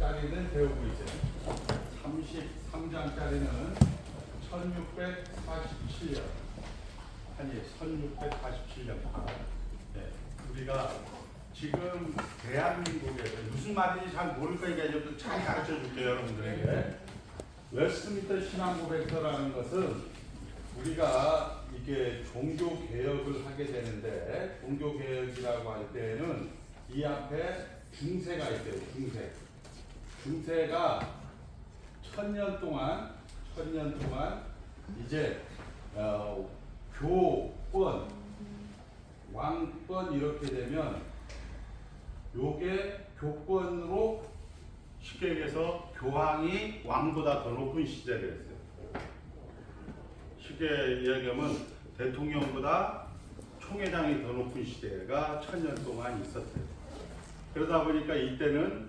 33장짜리는 배우고 있어요. 33장짜리는 1647년. 아니, 1647년. 네, 우리가 지금 대한민국에서 무슨 말인지 잘 모를 거니까 좀 잘 가르쳐 줄게요, 여러분들에게. 웨스트민스터 신앙고백서라는 것은 우리가 이게 종교 개혁을 하게 되는데, 종교 개혁이라고 할 때는 이 앞에 중세가 있대요. 중세가 1000년 동안 이제 교권, 왕권 이렇게 되면 요게 교권으로 쉽게 얘기해서 교황이 왕보다 더 높은 시대를 했어요. 쉽게 이야기하면 대통령보다 총회장이 더 높은 시대가 1000년 동안 있었어요. 그러다 보니까 이때는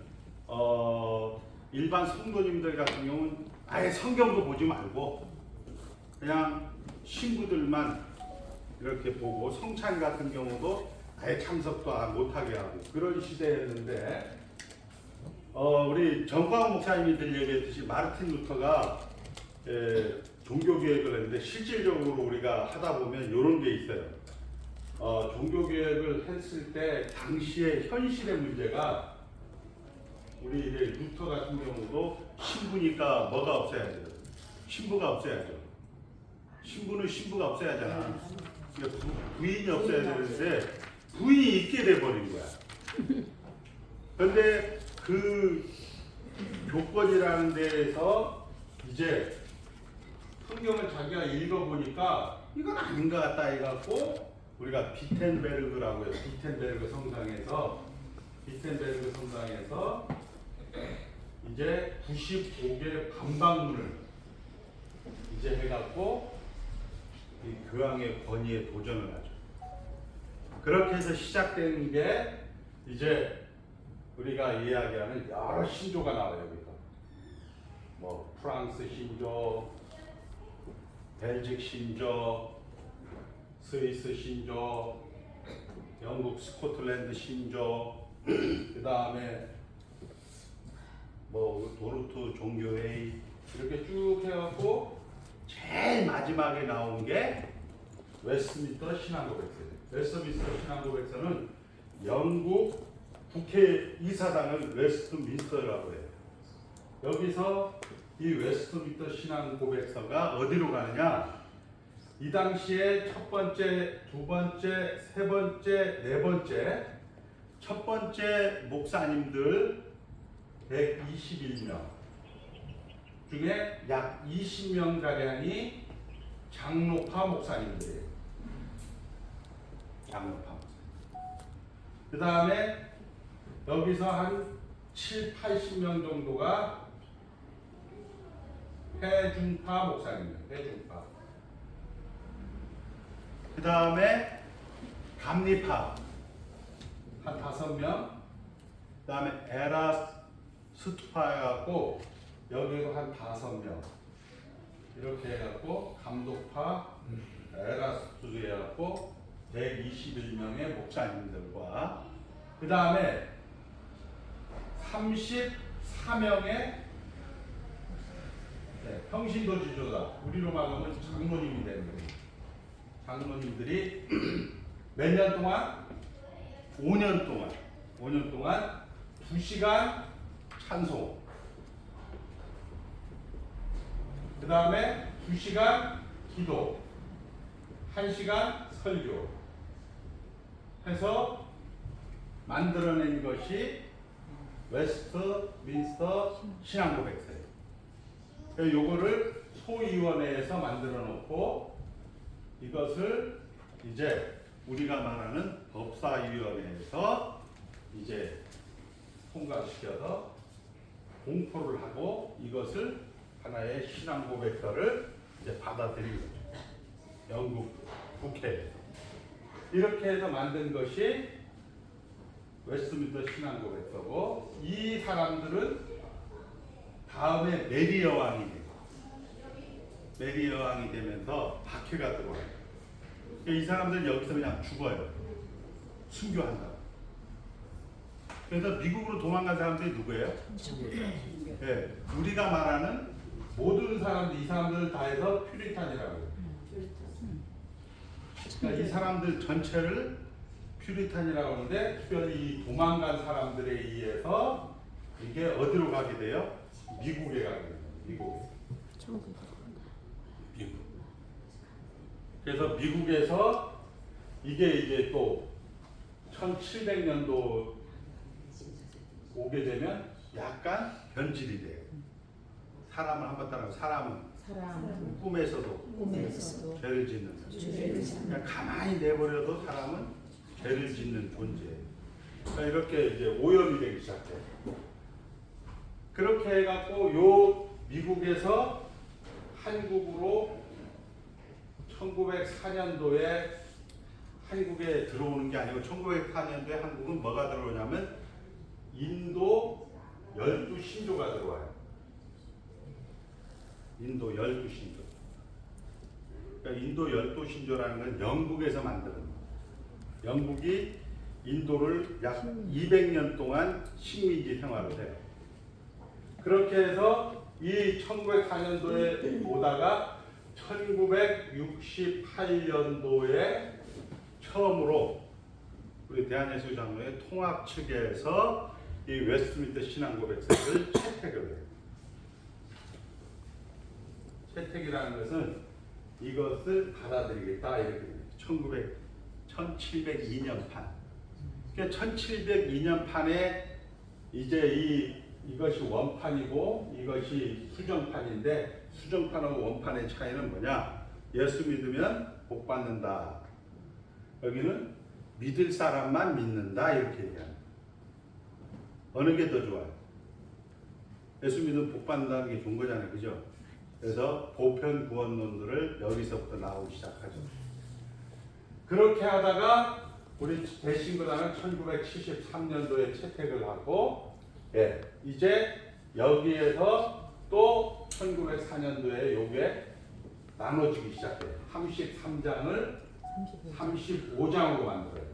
일반 성도님들 같은 경우는 아예 성경도 보지 말고 그냥 신부들만 이렇게 보고 성찬 같은 경우도 아예 참석도 못하게 하고 그런 시대였는데 우리 정광훈 목사님들 얘기했듯이 마르틴 루터가 종교개혁을 했는데 실질적으로 우리가 하다 보면 이런 게 있어요. 종교개혁을 했을 때 당시의 현실의 문제가 우리 이제 루터 같은 경우도 신부니까 뭐가 없어야죠? 신부가 없어야죠. 신부는 신부가 없어야잖아. 그러니까 부인이 없어야 되는데 부인이 있게 돼버린 거야. 그런데 그 교권이라는 데에서 이제 성경을 자기가 읽어보니까 이건 아닌 것 같다 해갖고 우리가 비텐베르그라고 해요. 비텐베르그 성당에서 이제 95개의 반박문을 이제 해갖고 이 교황의 권위에 도전을 하죠. 그렇게 해서 시작된 게 이제 우리가 이야기하는 여러 신조가 나와요. 여기서 뭐 프랑스 신조, 벨직 신조, 스위스 신조, 영국 스코틀랜드 신조, 그 다음에 뭐 도르트 종교회의 이렇게 쭉 해갖고 제일 마지막에 나온 게 웨스트민스터 신앙고백서예요. 웨스트민스터 신앙고백서는 영국 국회 이사당을 웨스트민스터라고 해요. 여기서 이 웨스트민스터 신앙고백서가 어디로 가느냐? 이 당시에 첫 번째, 두 번째, 세 번째, 네 번째, 첫 번째 목사님들 121명 중에 약 20명 가량이 장로파 목사님들이에요. 장로파 목사님. 그 다음에 여기서 한 7, 80명 정도가 회중파 목사님들, 회중파. 그 다음에 감리파 한 5명. 그 다음에 에라스투파 해갖고 여기도 한 5명. 이렇게 해갖고 감독파, 에라스투 해갖고 121명의 목사님들과 그 다음에 34명의 평신도 지도자, 우리로 말하면 장로님이 되는 거예요. 장로님들이 몇 년 동안? 5년 동안 2시간 찬송, 그 다음에 2시간 기도, 1시간 설교 해서 만들어낸 것이 웨스트민스터 신앙고백서예요. 요거를 소위원회에서 만들어 놓고 이것을 이제 우리가 말하는 법사위원회에서 이제 통과시켜서 공포를 하고 이것을 하나의 신앙고백서를 이제 받아들인 거죠. 영국 국회에서. 이렇게 해서 만든 것이 웨스트민스터 신앙고백서고, 이 사람들은 다음에 메리 여왕이 돼요. 메리 여왕이 되면서 박해가 들어와요. 이 사람들 여기서 그냥 죽어요. 순교한다. 그래서 미국으로 도망간 사람들이 누구예요? 예, 우리가 말하는 모든 사람들, 이 사람들을 다 해서 퓨리탄이라고 해요. 그러니까 이 사람들 전체를 퓨리탄이라고 하는데, 특별히 이 도망간 사람들에 의해서 이게 어디로 가게 돼요? 미국에 가게 돼요. 미국에. 미국. 그래서 미국에서 이게 또 1700년도 오게 되면 약간 변질이 돼요. 사람을 한번 따라 사람은 꿈에서도 죄를 짓는 그냥 가만히 내버려도 사람은 죄를 짓는 존재예요. 그러니까 이렇게 이제 오염이 되기 시작해요. 그렇게 해갖고 요 미국에서 한국으로 1904년도에 한국에 들어오는 게 아니고 1904년도에 한국은 뭐가 들어오냐면 인도 12신조가 들어와요. 인도 12신조. 그러니까 인도 12신조라는 건 영국에서 만드는 거예요. 영국이 인도를 약 200년 동안 식민지 생활을 해요. 그렇게 해서 이 1904년도에 오다가 1968년도에 처음으로 우리 대한예술장로회 통합 측에서 이 웨스트민스터 신앙고백서를 채택을 해요. 채택이라는 것은 이것을 받아들이겠다 이렇게 됩니다. 1702년 판. 그러니까 1702년 판에 이제 이것이 원판이고 이것이 수정판인데, 수정판하고 원판의 차이는 뭐냐? 예수 믿으면 복 받는다. 여기는 믿을 사람만 믿는다 이렇게 얘기합니다. 어느 게 더 좋아요? 예수 믿으면 복 받는다는 게 좋은 거잖아요, 그죠? 그래서 보편 구원론들을 여기서부터 나오기 시작하죠. 그렇게 하다가 우리 대신교단은 1973년도에 채택을 하고, 예, 이제 여기에서 또 1904년도에 요게 나눠지기 시작해요. 33장을 35장으로 만들어요.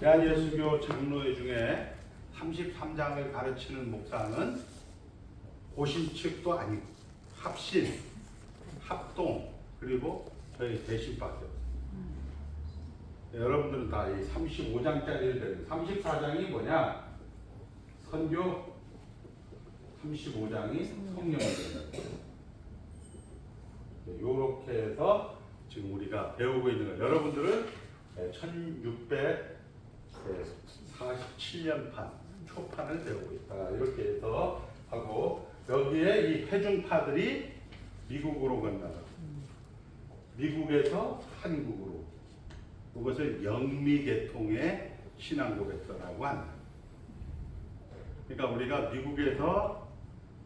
대한예수교 장로회 중에 33장을 가르치는 목사는 고신측도 아니고 합신, 합동, 그리고 저희 대신밖에 없어요. 여러분들은 다 이 35장짜리를 배우는 34장이 뭐냐? 선교, 35장이 성령입니다. 이렇게 해서 지금 우리가 배우고 있는 거예요. 여러분들은 1647년판 초판을 배우고 있다. 이렇게 해서 하고, 여기에 이 회중파들이 미국으로 건너가, 미국에서 한국으로, 그것을 영미계통의 신앙고백서라고 한다. 그러니까 우리가 미국에서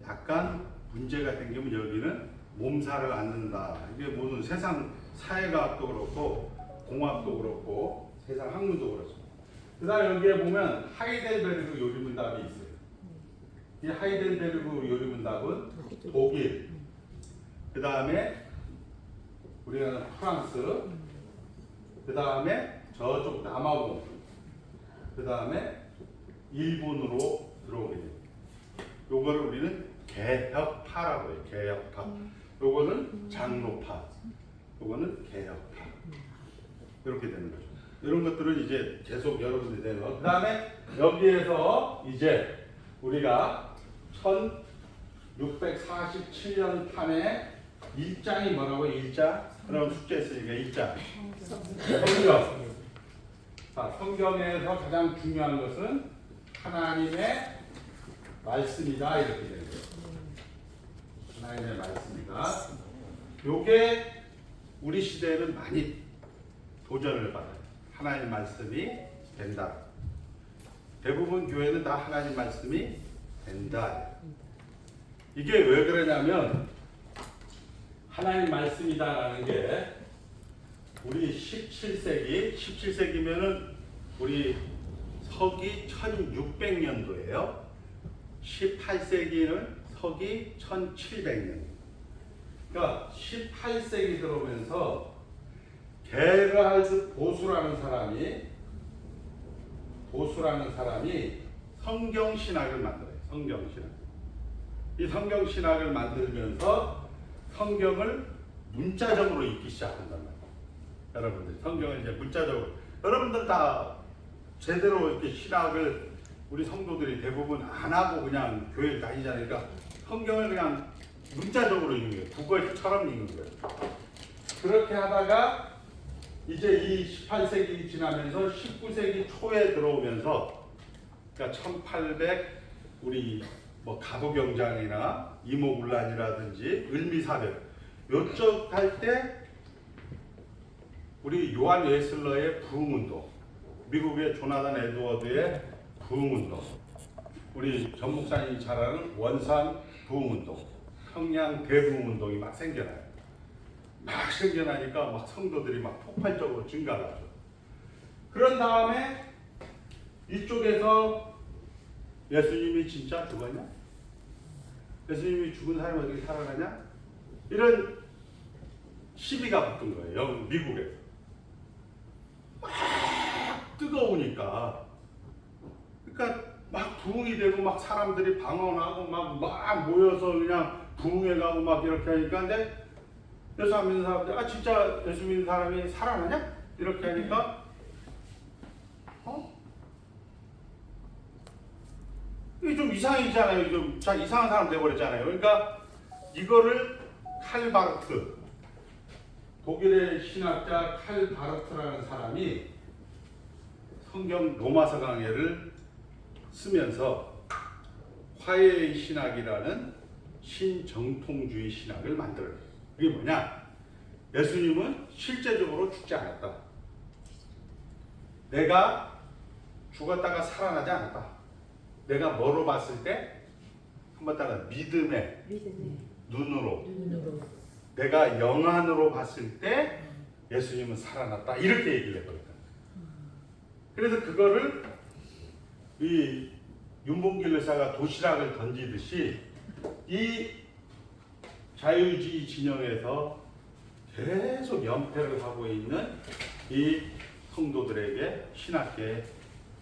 약간 문제가 생기면 여기는 몸살을 앓는다. 이게 모든 세상 사회과학도 그렇고 공학도 그렇고 세상 학문도 그렇습니다. 그 다음에 여기에 보면 하이델베르그 요리문답이 있어요. 이 하이델베르그 요리문답은 독일, 그 다음에 우리나라 프랑스, 그 다음에 저쪽 남아공, 그 다음에 일본으로 들어오게 됩니다. 요거를 우리는 개혁파라고 해요. 개혁파. 요거는 장로파, 요거는 개혁파. 이렇게 되는 거죠. 이런 것들은 이제 계속 여러분들이 되는 거. 그 다음에 여기에서 이제 우리가 1647년 판에 1장이 뭐라고요? 1장? 그럼 숙제 했으니까 1장. 성경. 자, 성경에서 가장 중요한 것은 하나님의 말씀이다. 이렇게 되는 거예요. 하나님의 말씀이다. 요게 우리 시대에는 많이 도전을 받아요. 하나님 말씀이 된다. 대부분 교회는 다 하나님 말씀이 된다. 이게 왜 그러냐면 하나님 말씀이다라는 게 우리 17세기면은 우리 서기 1600년도예요. 18세기는 서기 1700년. 그러니까 18세기 들어오면서 게르하르트 보수라는 사람이 성경신학을 만들어요. 성경신학. 이 성경신학을 만들면서 성경을 문자적으로 읽기 시작한단 말이에요. 여러분들 성경을 이제 문자적으로 여러분들 다 제대로 이렇게 신학을 우리 성도들이 대부분 안 하고 그냥 교회를 다니잖아요. 그러니까 성경을 그냥 문자적으로 읽는 거예요. 국어처럼 읽는 거예요. 그렇게 하다가 이제 이 18세기 지나면서 19세기 초에 들어오면서 그러니까 1800 우리 뭐 가부경장이나 이모군란이라든지 을미사별 요쪽 할 때 우리 요한 웨슬러의 부흥운동, 미국의 조나단 에드워드의 부흥운동, 우리 전 목사님이 잘 아는 원산 부흥운동, 평양 대부흥운동이 막 생겨나요. 막 생겨나니까 막 성도들이 막 폭발적으로 증가하죠. 그런 다음에 이쪽에서 예수님이 진짜 죽었냐? 예수님이 죽은 사람이 어떻게 살아나냐? 이런 시비가 붙은 거예요. 미국에서. 막 뜨거우니까. 그러니까 막 부흥이 되고 막 사람들이 방언하고 막 모여서 그냥 부흥해 가고 막 이렇게 하니까 근데 예수 안 믿는 사람들 진짜 예수 믿는 사람이 살아나냐? 이렇게 하니까 이게 좀 이상해지잖아요. 좀 이상한 사람 돼버렸잖아요. 그러니까 이거를 칼 바르트, 독일의 신학자 칼 바르트라는 사람이 성경 로마서 강해를 쓰면서 화해의 신학이라는 신정통주의 신학을 만들어요. 그게 뭐냐? 예수님은 실제적으로 죽지 않았다. 내가 죽었다가 살아나지 않았다. 내가 뭐로 봤을 때? 한번 따라 믿음의 눈으로 내가 영안으로 봤을 때 예수님은 살아났다. 이렇게 얘기를 해버렸다. 그래서 그거를 이 윤봉길 의사가 도시락을 던지듯이 이 자유주의 진영에서 계속 연패를 하고 있는 이 성도들에게 신학계의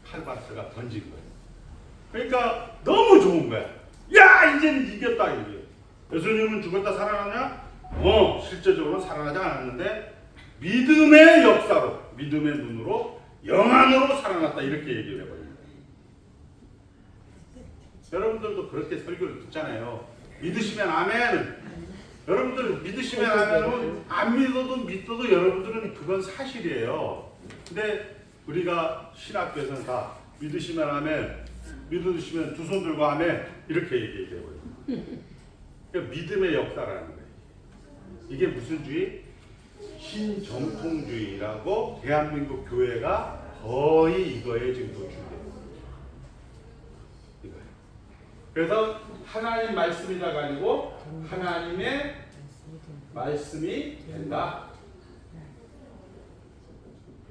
칼바스가 던진 거예요. 그러니까 너무 좋은 거야. 야, 이제는 이겼다 이게. 예수님은 죽었다 살아나냐? 실제적으로 살아나지 않았는데 믿음의 역사로, 믿음의 눈으로, 영안으로 살아났다 이렇게 얘기를 해버립니다. 여러분들도 그렇게 설교를 듣잖아요. 믿으시면 아멘. 여러분들 믿으시면 아멘은 안 믿어도 믿어도 여러분들은 그건 사실이에요. 근데 우리가 신학교에서는 다 믿으시면 아멘, 믿으시면 두 손 들고 아멘 이렇게 얘기해버려요. 그러니까 믿음의 역사라는 거예요. 이게 무슨 주의? 신정통주의라고 대한민국 교회가 거의 이거에 지금 노출돼요. 이거예요. 그래서 하나님 말씀이다가 아니고 하나님의 말씀이 된다.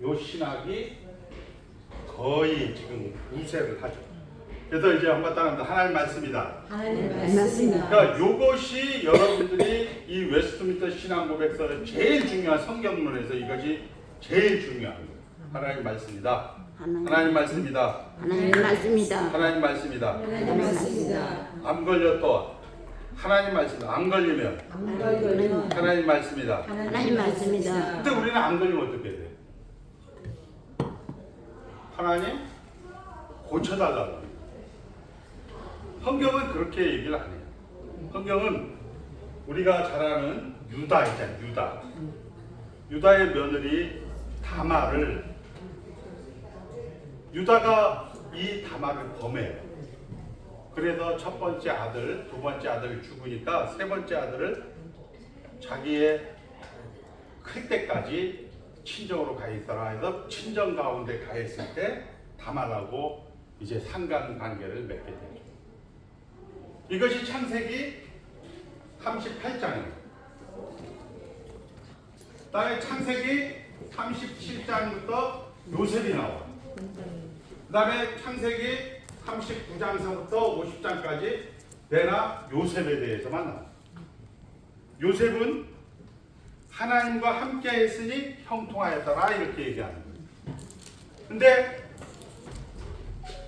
요 신학이 거의 지금 우세를 하죠. 그래서 이제 한번 따라합니다. 하나님 말씀이다. 하나님 말씀이다. 그러니까 이것이 여러분들이 이 웨스트민스터 신앙 고백서의 제일 중요한 성경론에서 이것이 제일 중요한 거예요. 하나님 말씀이다. 하나님 말씀이다. 하나님 말씀이다. 하나님 말씀이다. 하나님 말씀이다. 암 걸렸던 하나님 말씀이다. 안 걸리면 안 걸리면 하나님 말씀이다. 하나님 말씀이다. 근데 우리는 안 걸리면 어떻게 해야 돼? 하나님 고쳐달라고. 성경은 그렇게 얘기를 안 해요. 성경은 우리가 잘 아는 유다 있잖아요. 유다. 유다의 며느리 다말을 유다가 이 다말을 범해요. 그래서 첫 번째 아들, 두 번째 아들이 죽으니까 세 번째 아들을 자기의 클 때까지 친정으로 가 있어라 해서 친정 가운데 가 있을 때 다말하고 이제 상간 관계를 맺게 되죠. 이것이 창세기 38장이에요. 그다음에 창세기 37장부터 요셉이 나와요. 그다음에 창세기 39장서부터 50장까지 내나 요셉에 대해서만 나와요. 요셉은 하나님과 함께 했으니 형통하였더라 이렇게 얘기하는 거예요. 근데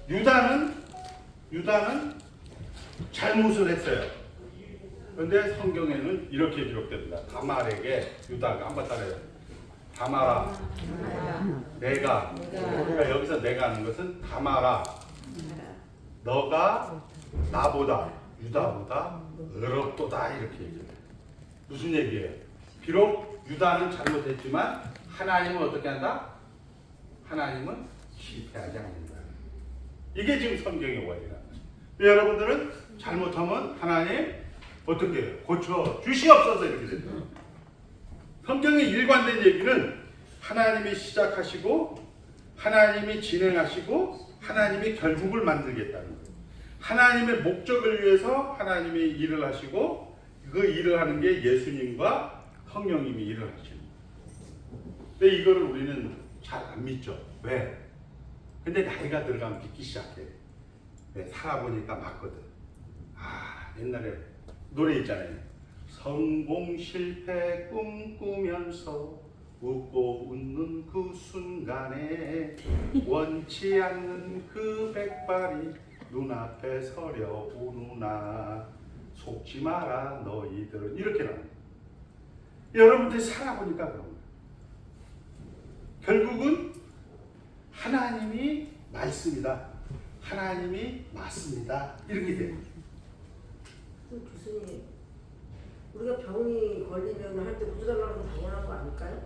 유다는 유다는 잘못을 했어요. 그런데 성경에는 이렇게 기록됩니다. 다말에게 유다가 한번 따라해요. 다말아, 내가 그러니까 여기서 내가 하는 것은 다말아, 너가 나보다 유다보다 의롭도다 이렇게 얘기해요. 무슨 얘기예요? 비록 유다는 잘못했지만 하나님은 어떻게 한다? 하나님은 실패하지 않는다. 이게 지금 성경의 원리라는 거죠. 여러분들은 잘못하면 하나님 어떻게 해요? 고쳐 주시옵소서 이렇게 됩니다. 성경의 일관된 얘기는 하나님이 시작하시고 하나님이 진행하시고 하나님이 결국을 만들겠다는 거예요. 하나님의 목적을 위해서 하나님이 일을 하시고 그 일을 하는 게 예수님과 성령님이 일을 하시는 거예요. 근데 이거를 우리는 잘 안 믿죠. 왜? 근데 나이가 들어가면 믿기 시작해. 왜? 살아보니까 맞거든. 아, 옛날에 노래 있잖아요. 성공 실패 꿈꾸면서 웃고 웃는 그 순간에 원치 않는 그 백발이 눈앞에 서려 오누나 속지 마라 너희들은 이렇게 나옵니다. 여러분들이 살아보니까 그런 거예요. 결국은 하나님이 말씀이다. 하나님이 맞습니다. 이렇게 돼요. 교수님, 우리가 병이 걸리면 할 때 구조달라는 건 당연한 거 아닐까요?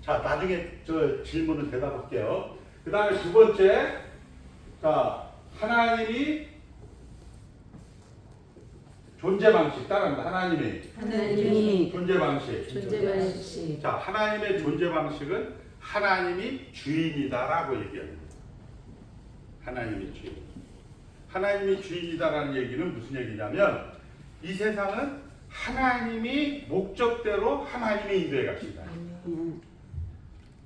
자, 나중에 저 질문을 대답할게요. 그 다음에 두 번째, 자, 하나님이 존재 방식 따라합니다. 하나님이 존재 방식. 존재 방식. 자, 하나님의 존재 방식은 하나님이 주인이다라고 얘기합니다. 하나님이 주인. 하나님이 주인이다라는 얘기는 무슨 얘기냐면 이 세상은 하나님이 목적대로 하나님이 인도해 갑시다.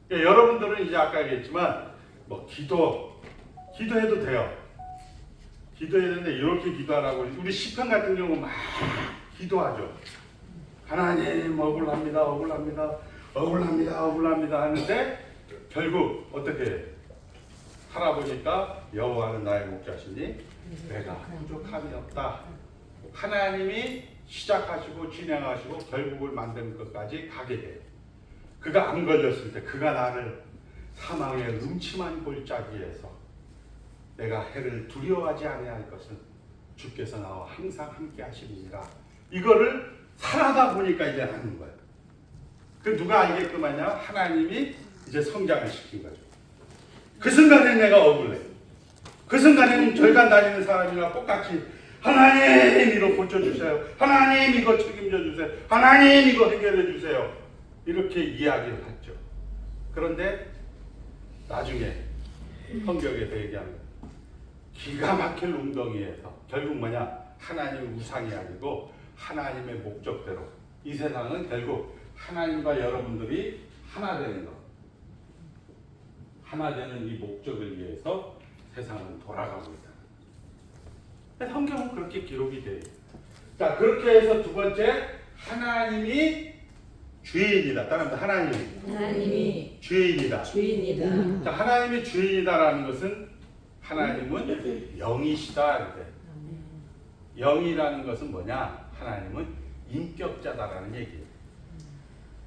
그러니까 여러분들은 이제 아까 얘기했지만 뭐 기도해도 돼요. 기도해야 되는데 이렇게 기도하라고 우리 시편 같은 경우 막 기도하죠. 하나님 억울합니다 하는데 결국 어떻게 해요? 살아보니까 여호와는 나의 목자시니 내가 부족함이 없다. 하나님이 시작하시고 진행하시고 결국을 만드는 것까지 가게 돼요. 그가 안 걸렸을 때 그가 나를 사망의 음침한 골짜기에서 내가 해를 두려워하지 아니할 것은 주께서 나와 항상 함께 하시리라. 이거를 살아다 보니까 이제 하는 거예요. 그 누가 알게끔 하냐? 하나님이 이제 성장을 시킨 거죠. 그 순간에 내가 억울해. 그 순간에는 절간 다니는 사람이나 똑같이 하나님 이거 고쳐주세요. 하나님 이거 책임져 주세요. 하나님 이거 해결해 주세요. 이렇게 이야기를 했죠. 그런데 나중에 성경에서 얘기합니다. 기가 막힐 웅덩이에서 결국 뭐냐? 하나님의 우상이 아니고 하나님의 목적대로 이 세상은 결국 하나님과 여러분들이 하나 되는 것, 하나 되는 이 목적을 위해서 세상은 돌아가고 있다. 성경은 그렇게 기록이 돼요. 자, 그렇게 해서 두 번째, 하나님이 주인이다. 따라합니다. 하나님이 주인이다. 주인이다. 자, 하나님이 주인이다라는 것은 하나님은 영이시다. 이렇게. 영이라는 것은 뭐냐? 하나님은 인격자다라는 얘기예요.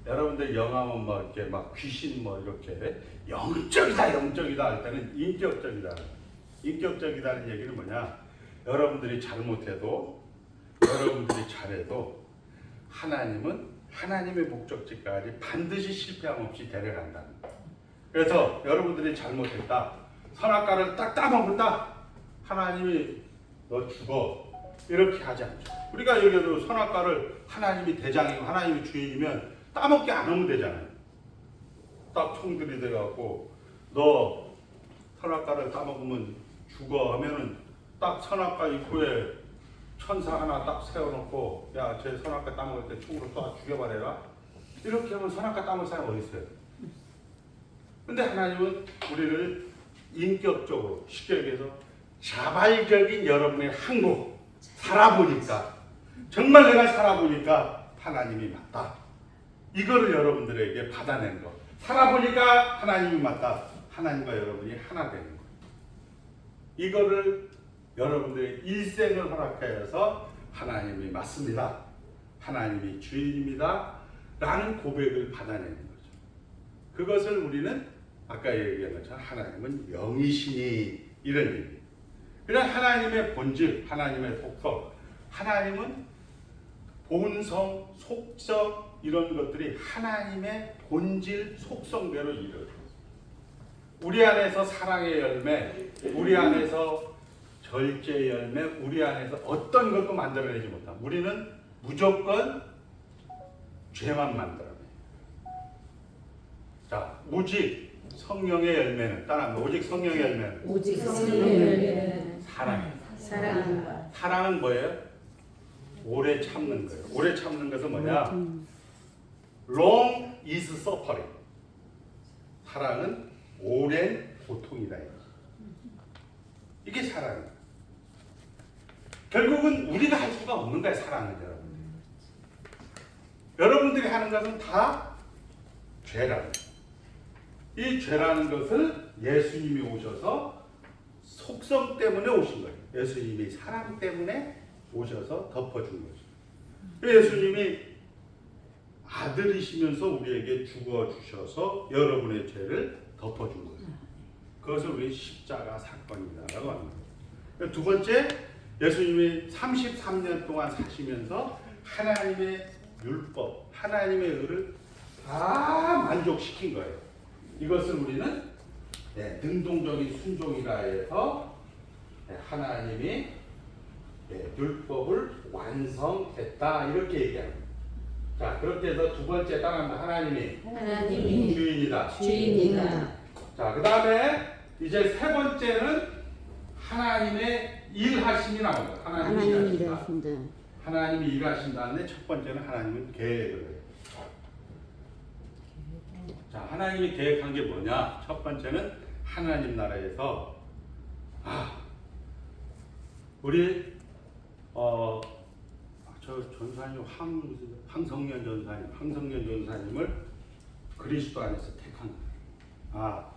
여러분들 영하면 뭐 이렇게 막 귀신 뭐 이렇게 영적이다 할 때는 인격적이다. 인격적이다는 얘기는 뭐냐? 여러분들이 잘못해도 여러분들이 잘해도 하나님은 하나님의 목적지까지 반드시 실패함 없이 데려간다. 그래서 여러분들이 잘못했다. 선악과를 딱 따먹었다. 하나님이 너 죽어. 이렇게 하지 않죠. 우리가 여기도 선악과를 하나님이 대장이고 하나님이 주인이면 따먹게 안 하면 되잖아요. 딱 총들이 돼갖고 너 선악과를 따먹으면 죽어 하면은 딱 선악과 입구에 천사 하나 딱 세워놓고 야, 쟤 선악과 따먹을 때 총으로 쏴 죽여버려라. 이렇게 하면 선악과 따먹을 사람 어디 있어요? 근데 하나님은 우리를 인격적으로 쉽게 얘기해서 자발적인 여러분의 항복 살아보니까 정말 내가 살아보니까 하나님이 맞다. 이거를 여러분들에게 받아낸 거. 살아보니까 하나님이 맞다. 하나님과 여러분이 하나 되는 거. 이거를 여러분들의 일생을 허락하여서 하나님이 맞습니다. 하나님이 주인입니다. 라는 고백을 받아내는 거죠. 그것을 우리는 아까 얘기한 것처럼 하나님은 영이시니 이런 얘기예요. 그냥 하나님의 본질, 하나님의 속성, 하나님은 본성, 속성 이런 것들이 하나님의 본질, 속성대로 이루어져요. 우리 안에서 사랑의 열매, 우리 안에서 절제의 열매, 우리 안에서 어떤 것도 만들어내지 못합니다. 우리는 무조건 죄만 만들어내요. 자, 오직 성령의 열매는 따라합니다. 오직 성령의 열매는 오직 성령의 열매는 사랑이에요. 사랑과 사랑은 뭐예요? 오래 참는 거예요. 오래 참는 것은 뭐냐? Long is suffering. 사랑은 오랜 고통이다. 이게 사랑이에요. 결국은 우리가 할 수가 없는 거예요. 사랑은 여러분. 여러분들이 하는 것은 다 죄라는 거예요. 이 죄라는 것을 예수님이 오셔서 속성 때문에 오신 거예요. 예수님이 사랑 때문에 오셔서 덮어준 거죠. 예수님이 아들이시면서 우리에게 죽어주셔서 여러분의 죄를 덮어준 거죠. 그것을 우리 십자가 사건이라고 합니다. 두 번째, 예수님이 33년 동안 사시면서 하나님의 율법, 하나님의 의를 다 만족시킨 거예요. 이것을 우리는 능동적인 순종이라 해서 하나님이 율법을 완성했다 이렇게 얘기합니다. 자, 그렇게 해서 두 번째 따라합니다. 하나님이 주인이다. 자, 그 다음에 이제 세 번째는 하나님의 일하심이 나옵니다. 하나님이 일하신다. 하나님이 일하신다는데 첫 번째는 하나님은 계획을 해요. 자, 하나님이 계획한 게 뭐냐? 첫 번째는 하나님 나라에서 우리 저 전사님 황성년 전사님을 그리스도 안에서 택한 거예요.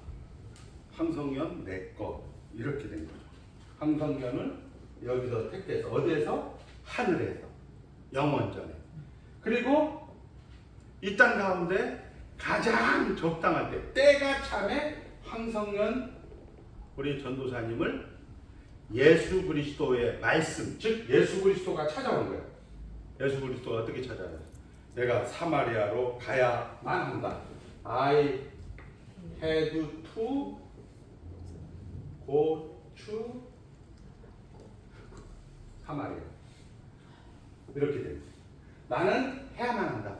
황성년 내 거 이렇게 된 거죠. 황성년을 여기서 택해서 어디에서? 하늘에서 영원전에. 그리고 이 땅 가운데 가장 적당할 때 때가 참에 황성년 우리 전도사님을 예수 그리스도의 말씀, 즉 예수 그리스도가 찾아온 거예요. 예수 그리스도가 어떻게 찾아와요? 내가 사마리아로 가야만 한다. I had to go to 사마리아. 이렇게 됩니다. 나는 해야만 한다.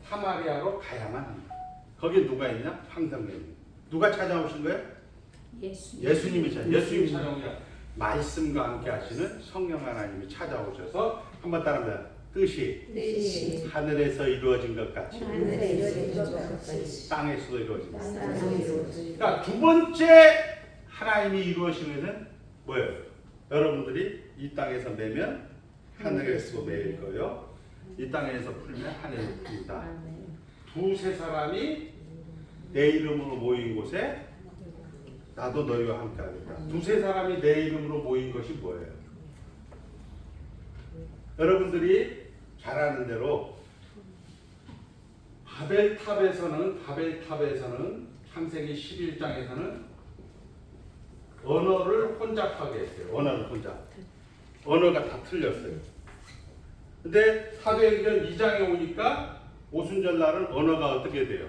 사마리아로 가야만 한다. 거기에 누가 있냐? 황성년이. 누가 찾아오신 거예요? 예수님이 찾아온 게 말씀과 함께 하시는 성령 하나님이 찾아오셔서 한번 따라합니다. 뜻이 하늘에서 이루어진 것 같이 땅에서도 이루어진 것 같이. 그러니까 두 번째 하나님이 이루어지는 것은 뭐예요? 여러분들이 이 땅에서 매면 하늘에서 매일 거요. 이 땅에서 풀면 하늘에서 풀다. 두세 사람이 내 이름으로 모인 곳에 나도 너희와 함께 하겠다. 두세 사람이 내 이름으로 모인 것이 뭐예요? 여러분들이 잘 아는 대로 바벨탑에서는 창세기 11장에서는 언어를 혼잡하게 했어요. 언어가 다 틀렸어요. 근데 사도행전 2장에 오니까 오순절날은 언어가 어떻게 돼요?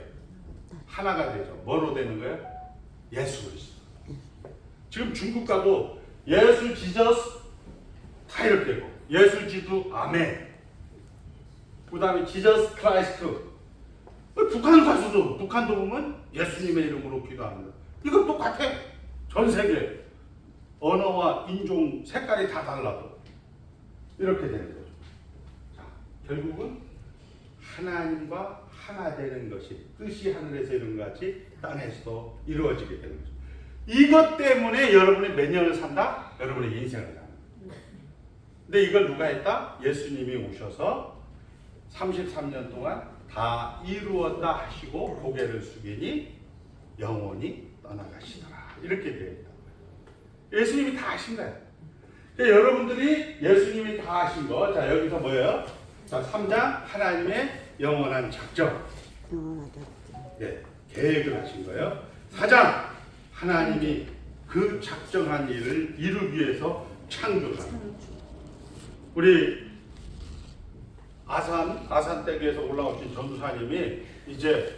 하나가 되죠. 뭐로 되는 거예요? 예수 그리스도. 지금 중국 가도 예수 지저스 다 이렇게 되고 예수 지두 아멘. 그 다음에 지저스 크라이스트. 북한 가서도 북한도 보면 예수님의 이름으로 기도합니다. 이거 똑같아. 전 세계 언어와 인종 색깔이 다 달라도 이렇게 되는 거죠. 자, 결국은 하나님과 하나 되는 것이 뜻이 하늘에서 이룬 것 같이 땅에서도 이루어지게 되는 거죠. 이것 때문에 여러분이 몇 년을 산다? 여러분의 인생을 산다. 근데 이걸 누가 했다? 예수님이 오셔서 33년 동안 다 이루었다 하시고 고개를 숙이니 영원히 떠나가시더라. 이렇게 되어 있다. 예수님이 다 하신 거예요. 여러분들이 예수님이 다 하신 거, 자 여기서 뭐예요? 자 3장 하나님의 영원한 작정, 네, 계획을 하신 거예요. 4장 하나님이 그 작정한 일을 이루기 위해서 창조한. 우리 아산 댁에서 올라오신 전도사님이 이제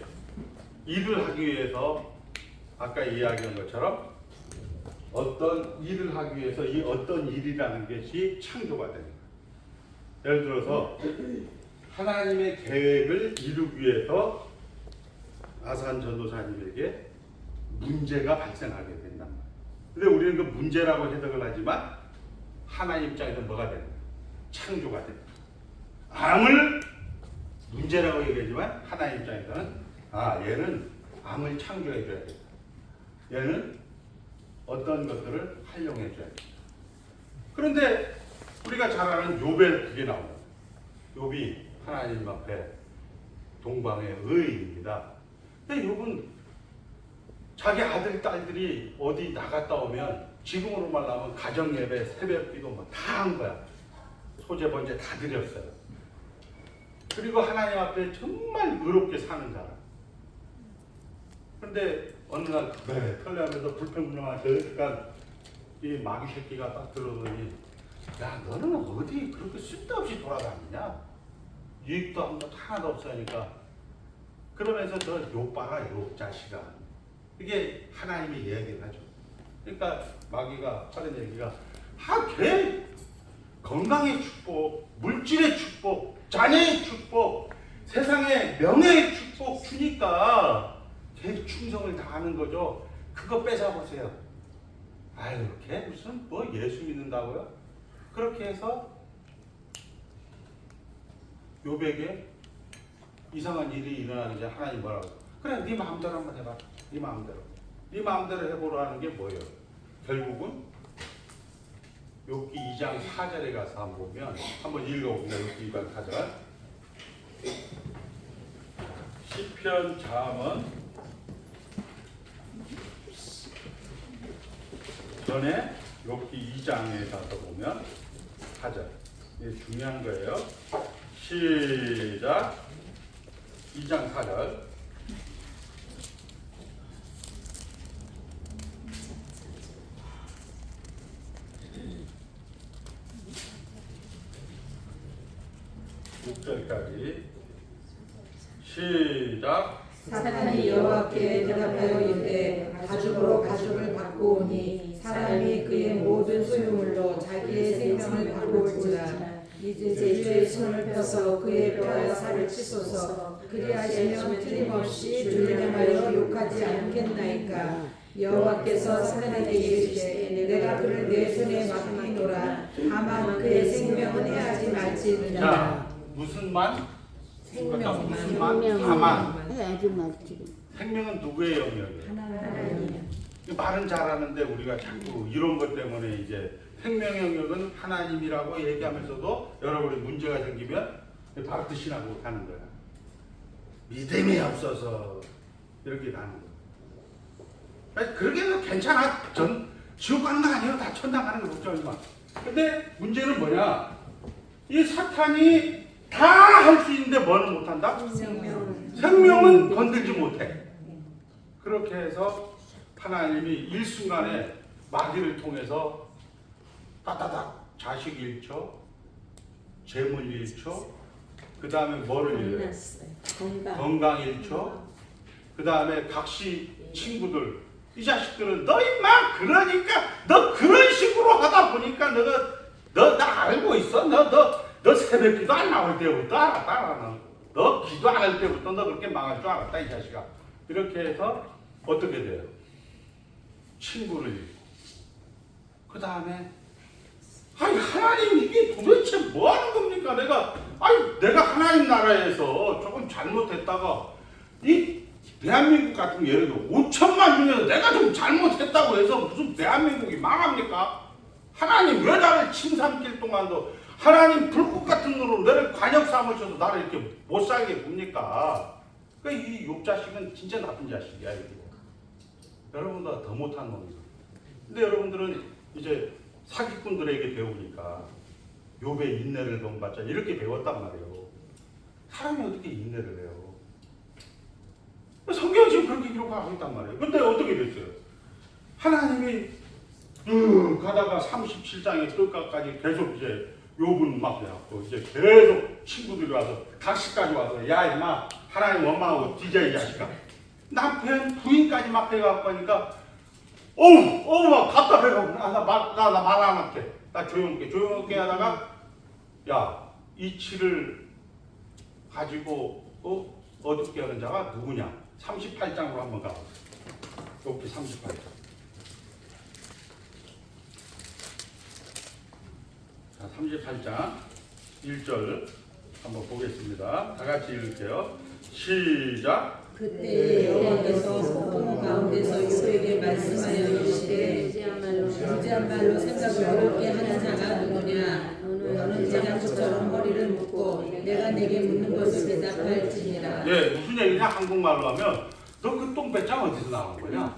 일을 하기 위해서 아까 이야기한 것처럼 어떤 일을 하기 위해서 이 어떤 일이라는 것이 창조가 됩니다. 예를 들어서 하나님의 계획을 이루기 위해서 아산 전도사님에게 문제가 발생하게 된단 말이에요. 근데 우리는 그 문제라고 해석을 하지만 하나님 입장에서는 뭐가 되는 거예요? 창조가 됩니다. 암을 문제라고 얘기하지만 하나님 입장에서는 얘는 암을 창조해 줘야겠다. 얘는 어떤 것들을 활용해 줘야겠다. 그런데 우리가 잘 아는 욥에 그게 나옵니다. 욥이 하나님 앞에 동방의 의인입니다. 근데 욥은 자기 아들, 딸들이 어디 나갔다 오면 지금으로 말하면 가정예배, 새벽기도 뭐 다 한 거야. 소재 번제 다 드렸어요. 그리고 하나님 앞에 정말 의롭게 사는 사람. 그런데 어느 날 털려하면서 불평불만한 그러니까 이 마귀 새끼가 딱 들어오더니 야 너는 어디 그렇게 쓸데없이 돌아다니냐? 유익도 한 것 하나도 없으니까 그러면서 저 욕봐라 욕 자식아. 이게 하나님이 얘기를 하죠. 그러니까 마귀가 하는 얘기가 걔 건강의 축복, 물질의 축복, 자녀의 축복, 세상의 명예의 축복 주니까 걔 충성을 다하는 거죠. 그거 뺏어보세요. 아유, 걔 무슨 뭐 예수 믿는다고요? 그렇게 해서 욥에게 이상한 일이 일어나기 전에 하나님 뭐라고? 그래, 네 마음대로 한번 해봐. 네 마음대로. 네 마음대로 해보라는 게 뭐예요? 결국은 욥기 2장 4절에 가서 한번 보면 한번 읽어봅니다. 욥기 2장 4절. 시편 잠언 전에 욥기 2장에 가서 보면 4절. 이게 중요한 거예요. 시작. 2장 4절. 까지 시작. 사탄이 여호와께 대답하여 이르되 가죽으로 가죽을 받고 오니 사람이 그의 모든 소유물로 자기의 생명을 받고 올지라. 이제 주의 손을 펴서 그의 뼈와 살을 치소서. 그리하시면 틀림없이 주를 향하여 욕하지 않겠나이까. 여호와께서 사탄에게 이르시되 내가 그를 내 손에 맡기노라. 다만 그의 생명은 해하지 말지니라. 자, 무슨 만? 생명만. 무슨 만? 다만. 해야지 말지. 생명은 누구의 영역이에요? 하나님. 말은 잘하는데 우리가 자꾸 이런 것 때문에 이제 생명 영역은 하나님이라고 얘기하면서도 여러분이 문제가 생기면 바로 뜻이나고 가는 거야. 믿음이 없어서 이렇게 가는 거야. 그러게 괜찮아. 전 지옥 가는 거 아니에요. 다 천당 가는 거 걱정하지 마. 근데 문제는 뭐냐? 이 사탄이 다 할 수 있는데 뭐는 못한다? 생명은 건들지 못해. 그렇게 해서 하나님이 일순간에 마귀를 통해서 따다닥 자식 잃죠, 재물 잃죠, 그 다음에 뭐를 잃어요? 건강 잃죠, 그 다음에 각시 친구들, 이 자식들은 너 임마 그러니까 너 그런 식으로 하다 보니까 너 나 알고 있어. 너 새벽 기도 안 나올 때부터 알았다. 너 기도 안 할 때부터 너 그렇게 망할 줄 알았다 이 자식아. 이렇게 해서 어떻게 돼요? 친구를 잃고 그 다음에 하나님 이게 도대체 뭐 하는 겁니까? 내가 하나님 나라에서 조금 잘못했다가 이 대한민국 같은 예를 들어 5천만 중에서 내가 좀 잘못했다고 해서 무슨 대한민국이 망합니까? 하나님 왜 나를 침삼킬 동안도 하나님 불꽃 같은 눈으로 너를 관역 삼으셔서 나를 이렇게 못 살게 굽니까? 그러니까 이 욥자식은 진짜 나쁜 자식이야. 이거. 여러분보다 더 못한 놈이죠. 근데 여러분들은 이제 사기꾼들에게 배우니까 욥의 인내를 본받자 이렇게 배웠단 말이에요. 사람이 어떻게 인내를 해요? 성경이 지금 그렇게 기록하고 있단 말이에요. 근데 어떻게 됐어요? 하나님이 가다가 37장의 끝까지 계속 이제 욥은 막 해갖고 이제 계속 친구들이 와서 각시까지 와서 야 임마 하나님 원망하고 뒤져 이 자식아. 남편 부인까지 막 해갖고 하니까 어우 막 답답해가지고 나 말 안 할게. 나 조용하게 하다가 야 이치를 가지고 어둡게 하는 자가 누구냐? 38장으로 한번 가보세요. 욥기 38장. 자, 38장 1절 한번 보겠습니다. 다 같이 읽을게요. 시작. 그때 여호와께서 소금 가운데서 욥에게 말씀하여 이르시되 무지한 말로 생각을 어렵게 하는 자가 누구냐? 너는 재장처럼 허리를 묶고 내가 내게 묻는 것을 대답할지니라. 네, 무슨 얘기냐? 한국말로 하면 너 그 똥배짱 어디서 나온 거냐?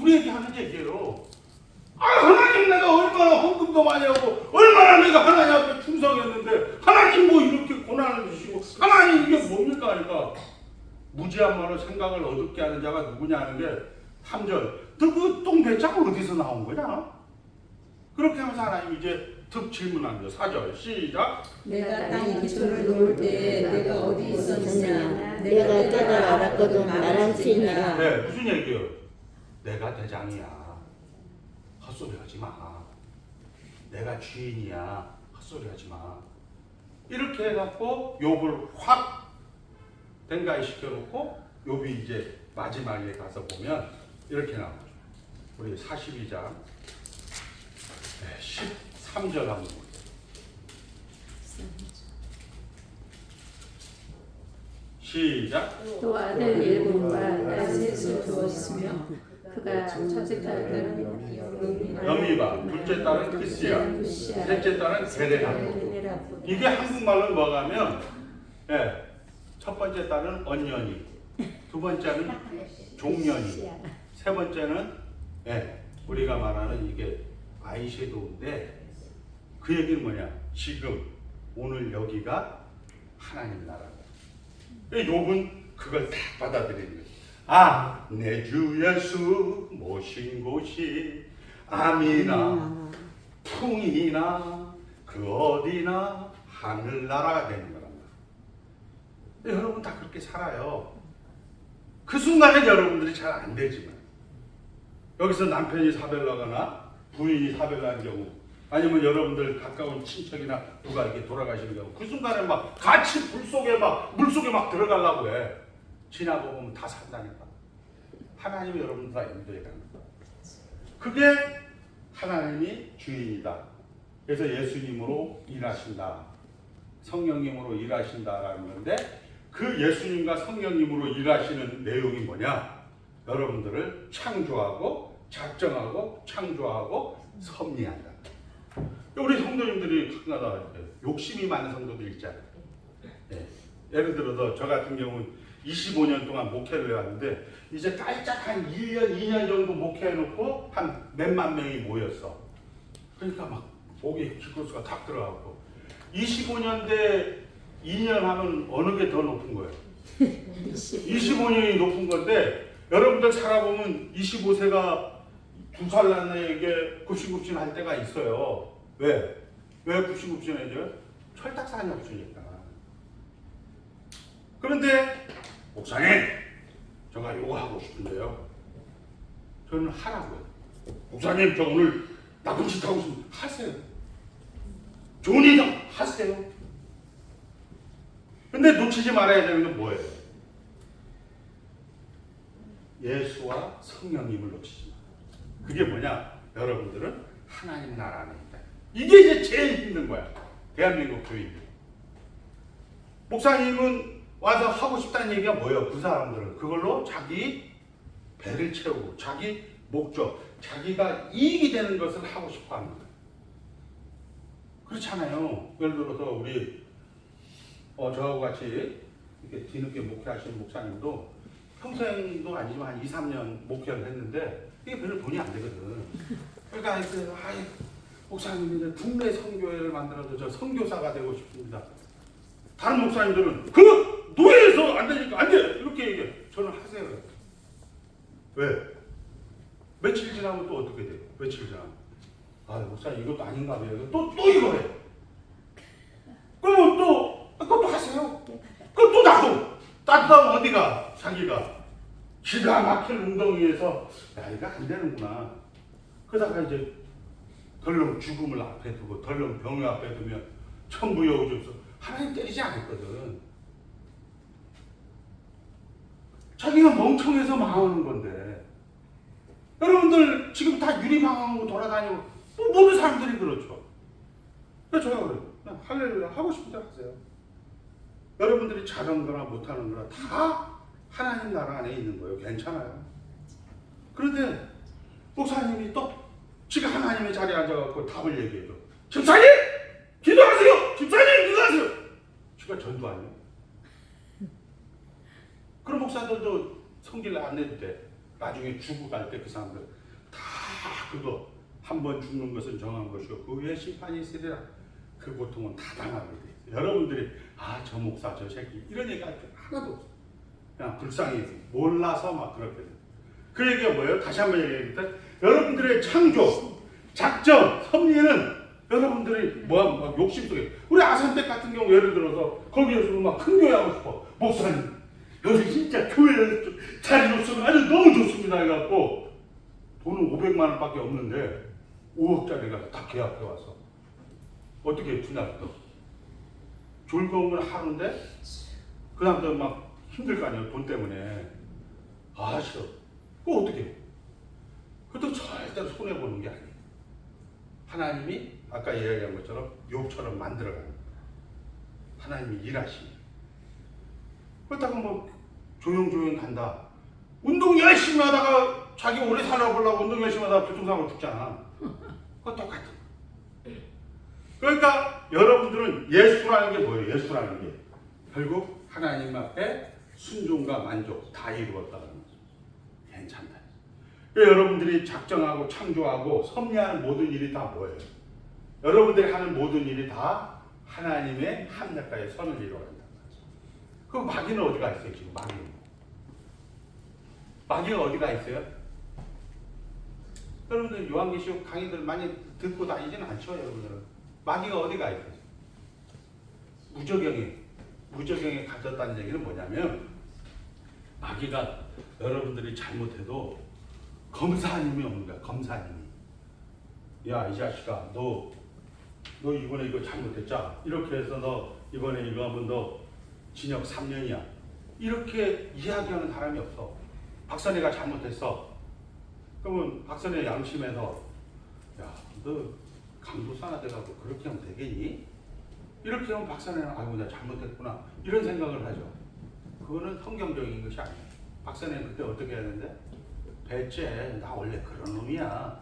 우리에게 하는 얘기예요. 하나님 내가 얼마나 헌금도 많이 하고 얼마나 내가 하나님 앞에 충성했는데 하나님 뭐 이렇게 고난을 주시고 하나님 이게 뭡니까 하니까 무지한 말로 생각을 어둡게 하는 자가 누구냐 하는 게 3절 너 그 똥배짱 어디서 나온 거냐? 그렇게 하면서 하나님 이제 득 질문합니다. 4절 시작. 내가 땅 이기소를 놓을 때에 내가 어디 있었느냐? 내가 때를 알았거든 말할지니라. 네, 무슨 얘기예요? 내가 대장이야. 헛소리 하지 마. 내가 주인이야. 헛소리 하지 마. 이렇게 해갖고 욥을 확 댕가이 시켜놓고 욥이 이제 마지막에 가서 보면 이렇게 나오죠. 우리 42장 13절 한번 보세요. 시작. 또 아들 일곱과 딸 셋을 두었으며 그가 첫째 딸은 여미바, 둘째 딸은 크시야, 셋째 딸은 게레라고. 이게 한국말로 뭐가면 첫 번째 딸은 언년이, 두 번째는 종년이, 세 번째는 우리가 말하는 이게 아이섀도우인데 그 얘기는 뭐냐? 지금 오늘 여기가 하나님 나라다. 욥은 그걸 다 받아들이는 거예요. 내 주 예수 모신 곳이 암이나 풍이나 그 어디나 하늘나라가 되는 거란 말이에요. 여러분 다 그렇게 살아요. 그 순간에 여러분들이 잘 안 되지만 여기서 남편이 사별나거나 부인이 사별나는 경우 아니면 여러분들 가까운 친척이나 누가 이렇게 돌아가시는 경우 그 순간에 막 같이 물속에 막 들어가려고 해. 지나고 보면 다 산다니까. 하나님이 여러분들 다 인도해 가는 거야. 그게 하나님이 주인이다. 그래서 예수님으로 일하신다. 성령님으로 일하신다라는 건데 그 예수님과 성령님으로 일하시는 내용이 뭐냐? 여러분들을 창조하고 작정하고 창조하고 섭리한다. 우리 성도님들이 가끔가다 욕심이 많은 성도들 있잖아요. 예를 들어서 저 같은 경우는 25년 동안 목회를 해왔는데 이제 깔짝 한 1년, 2년 정도 목회해놓고 한 몇만 명이 모였어. 그러니까 막 목에 기고수가 탁 들어가고 25년 대 2년 하면 어느 게 더 높은 거예요? 25년이 높은 건데 여러분들 살아보면 25세가 2살 난 애에게 굽신굽신 할 때가 있어요. 왜 굽신굽신해져요? 철딱산이 없으니까. 그런데 목사님, 제가 요거 하고 싶은데요. 저는 하라고요. 목사님, 저 오늘 나쁜 짓 하고 있으면 하세요. 좋은 일 하세요. 근데 놓치지 말아야 되는 건 뭐예요? 예수와 성령님을 놓치지 마. 그게 뭐냐? 여러분들은 하나님 나라 안에 있다. 이게 이제 제일 힘든 거야. 대한민국 교인들. 목사님은 와서 하고 싶다는 얘기가 뭐예요? 그 사람들은 그걸로 자기 배를 채우고 자기 목적, 자기가 이익이 되는 것을 하고 싶어 하는 거예요. 그렇잖아요. 예를 들어서 우리 저하고 같이 이렇게 뒤늦게 목회하시는 목사님도 평생도 아니지만 한 2, 3년 목회를 했는데 이게 별로 돈이 안 되거든. 그러니까 목사님이 이제 국내 선교회를 만들어서 저 선교사가 되고 싶습니다. 다른 목사님들은 그 노예에서 안 되니까 안 돼! 이렇게 얘기해. 저는 하세요. 왜? 며칠 지나면 또 어떻게 돼요? 며칠 지나면 목사님 이것도 아닌가 봐요. 또 이거 해. 그러면 그것도 하세요. 그것도 나도 따뜻하면 어디가 자기가 기가 막힌 웅덩이에서 이거 안 되는구나. 그러다가 이제 덜렁 죽음을 앞에 두고 덜렁 병을 앞에 두면 천부여우주서 하나님 때리지 않았거든. 자기가 멍청해서 망하는 건데. 여러분들 지금 다 유리방황하고 돌아다니고 모든 사람들이 그렇죠. 그래서 제가 그래요. 그냥 할렐루야 하고 싶은 대로 하세요. 여러분들이 잘하는 거나 못하는 거나 다 하나님 나라 안에 있는 거예요. 괜찮아요. 그런데 목사님이 또 지가 하나님의 자리에 앉아갖고 답을 얘기해요. 집사님! 기도하세요! 집사님! 기도하세요! 지가 전도 아니에요. 그런 목사들도 성길 안 내도 돼. 나중에 죽고 갈 때 그 사람들 다 그거 한 번 죽는 것은 정한 것이고 그 후에 심판이 있으리라. 그 고통은 다 당하게 돼 있어요. 여러분들이 저 목사 저 새끼 이런 얘기 할 때 하나도 없어요. 그냥 불쌍히 몰라서 막 그렇게 돼요. 그 얘기가 뭐예요? 다시 한번 얘기해볼까요? 여러분들의 창조, 작정, 섭리는 여러분들이 막 욕심 속에 우리 아산댁 같은 경우 예를 들어서 거기에서 막 큰 교회 하고 싶어. 목사님 여기 진짜 교회를 자리 줬으면 아주 너무 좋습니다 해갖고 돈은 500만 원밖에 없는데 5억짜리가 다 계약해 와서 어떻게 분할했어? 즐거움은 하루인데 그 다음부터 막 힘들 거 아니에요. 돈 때문에. 싫어. 그거 어떻게 해? 그것도 절대로 손해보는 게 아니에요. 하나님이 아까 이야기한 것처럼 욕처럼 만들어가는 거예요. 하나님이 일하시니. 그렇다고 뭐 조용조용 간다. 운동 열심히 하다가 자기 오래 살아보려고 운동 열심히 하다가 교통사고로 죽잖아. 그거 똑같은 거예요. 그러니까 여러분들은 예수라는 게 뭐예요? 예수라는 게 결국 하나님 앞에 순종과 만족 다 이루었다는 거죠. 괜찮다. 여러분들이 작정하고 창조하고 섭리하는 모든 일이 다 뭐예요? 여러분들이 하는 모든 일이 다 하나님의 합력가의 선을 이루어간다는 거죠. 그럼 마귀는 어디가 있어요? 지금 마귀가 어디가 있어요? 여러분들 요한계시록 강의들 많이 듣고 다니지는 않죠, 여러분들은. 마귀가 어디가 있어요? 무저경에 갇혔다는 얘기는 뭐냐면 마귀가 여러분들이 잘못해도 검사님이 오는 거야. 검사님이. 야, 이 자식아, 너 이번에 이거 잘못했자. 이렇게 해서 너 이번에 이거 하면 너 징역 3년이야. 이렇게 이야기하는 사람이 없어. 박선혜가 잘못했어. 그러면 박선혜 양심에서 야, 너 강도사나 돼가지고 그렇게 하면 되겠니? 이렇게 하면 박선혜는 아이고 내가 잘못했구나 이런 생각을 하죠. 그거는 성경적인 것이 아니에요. 박선혜는 그때 어떻게 해야 되는데? 배째 나 원래 그런 놈이야.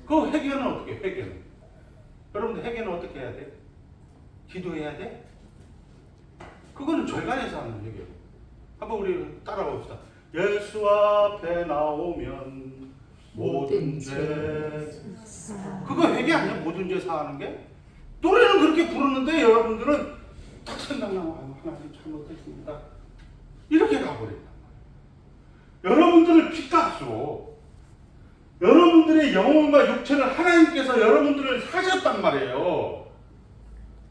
그 회개는 어떻게 해? 회개는 여러분들 회개는 어떻게 해야 돼? 기도해야 돼? 그거는 절간에서 하는 회개. 한번 우리 따라봅시다. 예수 앞에 나오면 모든 죄. 그거 회개 아니야? 모든 죄 사하는 게? 노래는 그렇게 부르는데 여러분들은 딱 생각나면 하나님 잘못했습니다. 이렇게 가버린다. 여러분들을 피값으로 여러분들의 영혼과 육체를 하나님께서 여러분들을 사셨단 말이에요.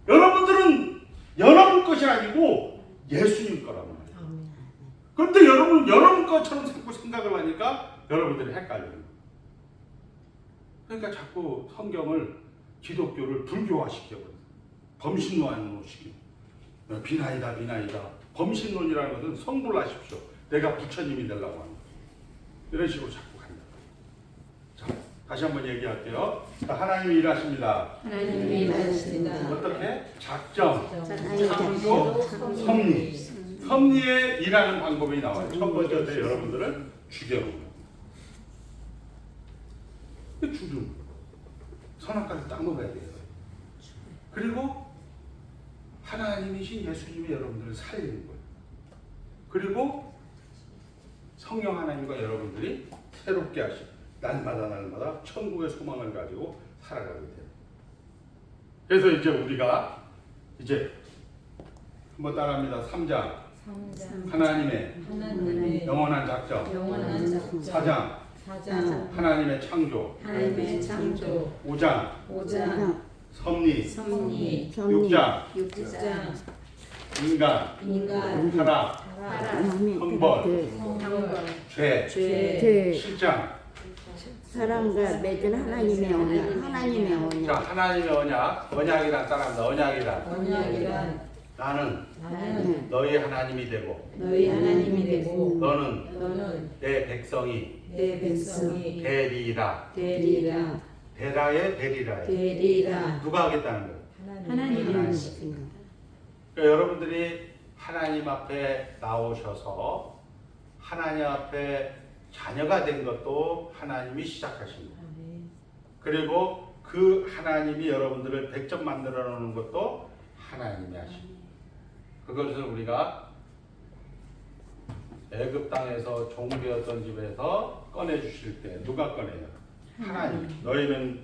여러분들은 여러분 것이 아니고 예수님 거란 말이에요. 그런데 여러분 것처럼 자꾸 생각을 하니까 여러분들이 헷갈려요. 그러니까 자꾸 성경을 기독교를 불교화시켜버려요. 범신론으로 시키고 비나이다. 범신론이라는 것은 성불하십시오. 내가 부처님이 되려고 하는 거예요. 이런 식으로 자꾸 간다. 자, 다시 한번 얘기할게요. 자, 하나님이 일하십니다. 하나님이 일하십니다. 어떻게? 작정, 창조, 섭리. 섭리에 일하는 방법이 나와요. 첫 번째 여러분들을 죽여놓는 거예요. 죽음. 선악과를 딱 먹어야 돼요. 그리고 하나님이신 예수님이 여러분들을 살리는 거예요. 그리고 성령 하나님과 여러분들이 새롭게 하시. 날마다 천국의 소망을 가지고 살아가게 돼요. 그래서 이제 우리가 이제 한번 따라합니다. 3장 하나님의 영원한 작정. 4장 하나님의 창조. 5장 섭리. 6장 인간 타락 형벌 죄. 7장 사람과 맺은 하나님의 언약. 자, 하나님의 언약이란 따라합니다. 언약이란 나는 너희 하나님이 되고 너는 내 백성이 되리라. 되라의 되리라. 누가 하겠다는 거예요? 하나님이 그러니까 여러분들이 하나님 앞에 나오셔서 하나님 앞에 자녀가 된 것도 하나님이 시작하신 거예요. 그리고 그 하나님이 여러분들을 백점 만들어 놓는 것도 하나님이 하신 거예요. 그것을 우리가 애굽 땅에서 종되었던 집에서 꺼내 주실 때 누가 꺼내요? 하나님. 너희는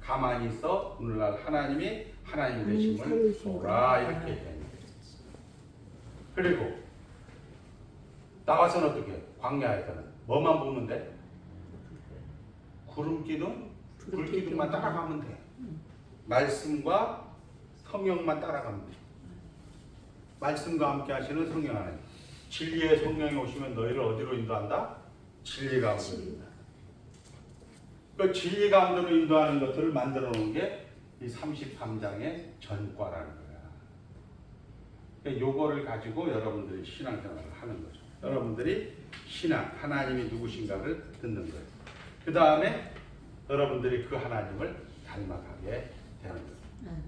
가만히 있어 오늘날 하나님이 하나님 되심을 보라 이렇게 얘기합니다. 그리고 나와서는 어떻게 해요? 광야에서는 뭐만 보면 돼? 불기둥만 따라가면 돼. 말씀과 성령만 따라가면 돼. 말씀과 함께 하시는 성령 하나님. 진리의 성령이 오시면 너희를 어디로 인도한다? 진리 가운데로 인도한다. 그 진리 가운데로 인도하는 것들을 만들어 놓은 게 이 33장의 전과라는 거야. 그러니까 요거를 가지고 여러분들이 신앙생활을 하는 거죠. 여러분들이 신앙, 하나님이 누구신가를 듣는 거예요. 그 다음에 여러분들이 그 하나님을 닮아가게 되는 거예요.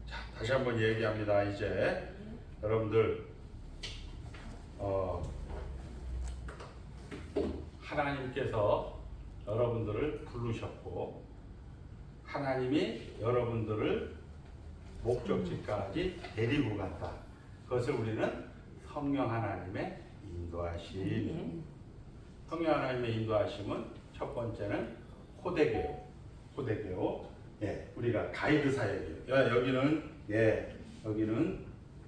자, 다시 한번 얘기합니다. 이제 여러분들 하나님께서 여러분들을 부르셨고 하나님이 여러분들을 목적지까지 데리고 간다. 그것을 우리는 성령 하나님의 인도하심. 성령 하나님의 인도하심은 첫 번째는 호되게요. 예, 우리가 가이드 사역이에요. 여기는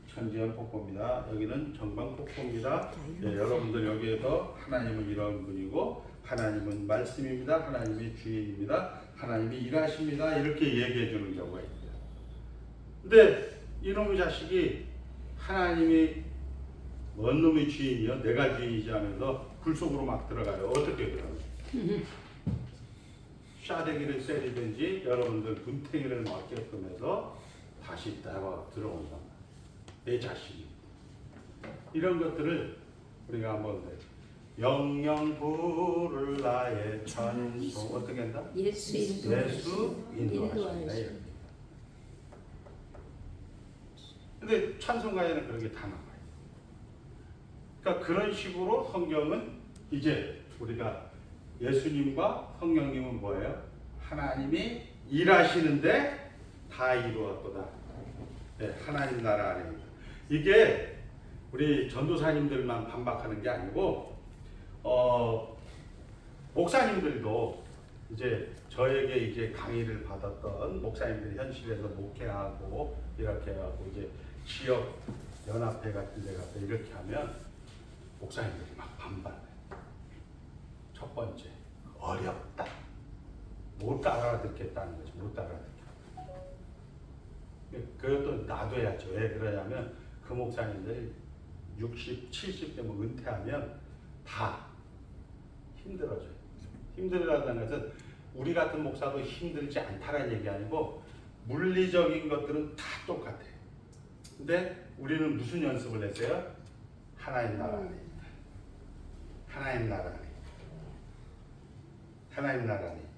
천지연 폭포입니다. 여기는 정방 폭포입니다. 예, 여러분들 여기에서 하나님은 이런 분이고 하나님은 말씀입니다. 하나님이 주인입니다. 하나님이 일하십니다. 이렇게 얘기해 주는 경우가 있어요. 근데 이놈의 자식이 하나님이 뭔 놈의 주인이요? 내가 주인이지 하면서 불 속으로 막 들어가요. 어떻게 들어가요? 샤대기를 때리든지 여러분들 눈탱이를 맞게끔 해서 다시 들어온다. 내 자식이. 이런 것들을 우리가 한번 영영 부를 나의 찬송 어떻게 한다? 예수 인도하신다. 근데 찬송가에는 그런 게 다 나와요. 그러니까 그런 식으로 성경은 이제 우리가 예수님과 성령님은 뭐예요? 하나님이 일하시는데 다 이루었도다. 네, 하나님 나라 안에. 이게 우리 전도사님들만 반박하는 게 아니고 목사님들도 이제 저에게 이제 강의를 받았던 목사님들이 현실에서 목회하고 이렇게 해갖고 이제 지역 연합회 같은 데 가서 이렇게 하면 목사님들이 막 반발해. 첫 번째, 어렵다. 못 알아듣겠다는 거지. 못 알아듣겠다. 그것도 놔둬야죠. 왜 그러냐면 그 목사님들이 60, 70 되면 은퇴하면 다 힘들어져요. 힘들어한다는 것은 우리 같은 목사도 힘들지 않다는 얘기 아니고 물리적인 것들은 다 똑같아요. 근데 우리는 무슨 연습을 했어요? 하나님 나라 안에 있다. 하나님 나라 안에 있다. 하나님 나라 안에 있다.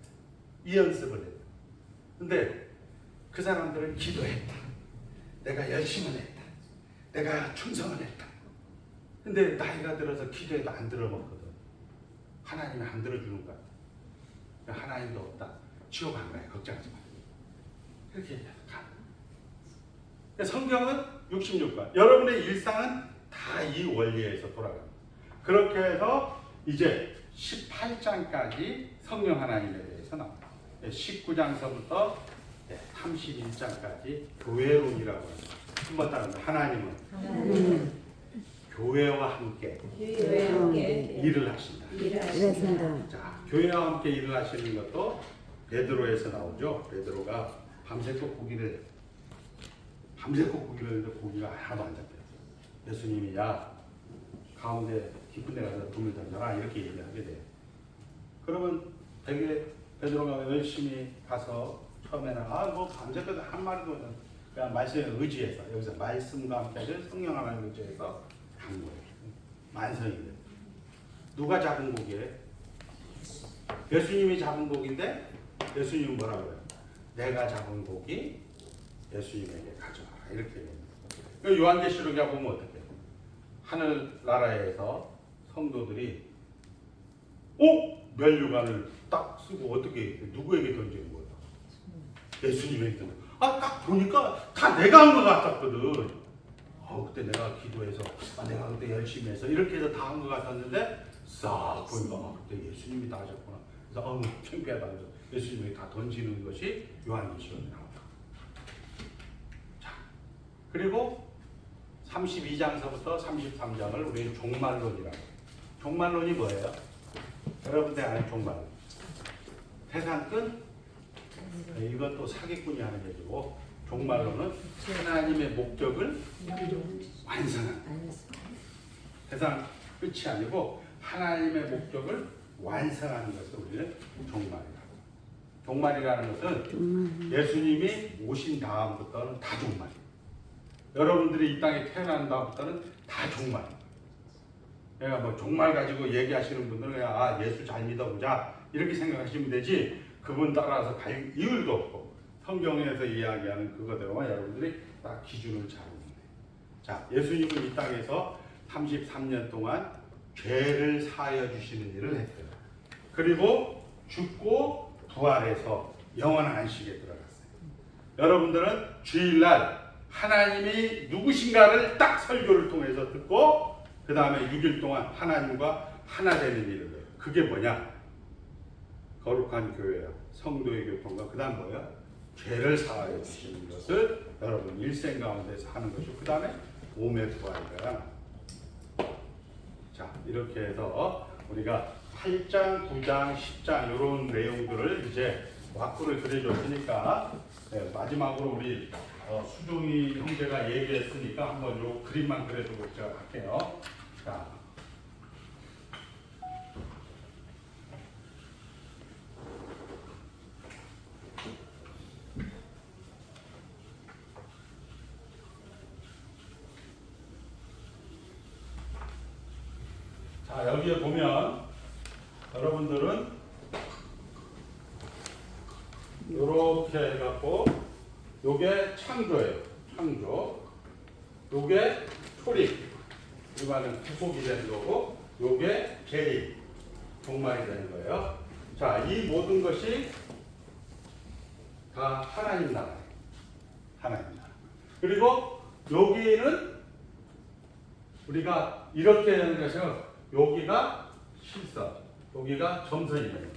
이 연습을 해요. 근데 그 사람들은 기도했다. 내가 열심을 했다. 내가 충성을 했다. 근데 나이가 들어서 기도해도 안 들어먹거든. 하나님이 안 들어주는 거야. 하나님도 없다. 지옥 안 가요. 걱정하지 마. 이렇게 얘기해서 가. 성경은 66권. 여러분의 일상은 다 이 원리에서 돌아갑니다. 그렇게 해서 이제 18장까지 성령 하나님에 대해서 나옵니다. 19장서부터 31장까지 교회론이라고 합니다. 한번 따라합니다. 하나님은 교회와 함께 교회와 함께 일을 하신다. 그렇습니다. 자, 교회와 함께 일을 하시는 것도 베드로에서 나오죠. 베드로가 밤새고 고기를 했는데 고기가 하나도 안 잡혔어요. 예수님이 야 가운데 깊은 데 가서 돈을 던져라 이렇게 얘기하게 돼요. 그러면 되게 베드로가 열심히 가서 처음에는 뭐 밤새도 한 마리도 그냥 말씀에 의지해서 여기서 말씀과 함께 성령 하나님 의지해서 간 거예요. 만성이 돼요. 누가 잡은 고기예요? 예수님이 잡은 고기인데 예수님은 뭐라고 해요? 내가 잡은 고기 예수님에게 가져와라 이렇게 얘기합니다. 요한계시록에 보면 어떻게 해요? 하늘나라에서 성도들이 멸류관을 딱 쓰고 어떻게 누구에게 던지는 거예요? 예수님에게 던지는 거예요. 딱 보니까 다 내가 한 것 같았거든. 그때 내가 기도해서 내가 그때 열심히 해서 이렇게 해서 다 한 것 같았는데 싹 보니까 그때 예수님이 다 하셨구나. 그래서 창피하다 해서 예수님이 다 던지는 것이 요한계시록에 나옵니다. 자, 그리고 32장서부터 33장을 우리는 종말론이라고 해요. 종말론이 뭐예요? 여러분들 아는 종말론. 세상 끝? 이것도 사기꾼이 하는 얘기고 종말론은 하나님의 목적을 완성한 세상 끝이 아니고 하나님의 목적을 완성하는 것을 우리는 종말이라고. 종말이라는 것은 예수님이 오신 다음부터는 다 종말이에요. 여러분들이 이 땅에 태어난 다음부터는 다 종말이에요. 그러니까 뭐 종말 가지고 얘기하시는 분들은 그냥 예수 잘 믿어보자 이렇게 생각하시면 되지 그분 따라서 갈 이유도 없고 성경에서 이야기하는 그거대로만 여러분들이 딱 기준을 잡으면 돼요. 자, 예수님은 이 땅에서 33년 동안 죄를 사하여 주시는 일을 했어요. 그리고 죽고 부활해서 영원한 안식에 들어갔어요. 여러분들은 주일날 하나님이 누구신가를 딱 설교를 통해서 듣고 그 다음에 6일 동안 하나님과 하나 되는 일을 해요. 그게 뭐냐? 거룩한 교회야. 성도의 교통과 그 다음 뭐야? 죄를 사하여 주시는 것을 여러분 일생 가운데서 하는 것이고 그 다음에 몸의 부활이다. 자, 이렇게 해서 우리가 8장, 9장, 10장 이런 내용들을 이제 와꾸를 그려줬으니까 마지막으로 우리 수종이 형제가 얘기했으니까 한번 요 그림만 그려주고 제가 할게요. 자, 여기에 보면 여러분들은 이렇게 해갖고 요게 창조예요. 창조. 요게 초립. 이거는 구속이 되는 거고 요게 재림. 종말이 되는 거예요. 자, 이 모든 것이 다 하나님 나라예요. 하나님 나라. 그리고 여기는 우리가 이렇게 되는 것은 여기가 실선, 여기가 점선이 되는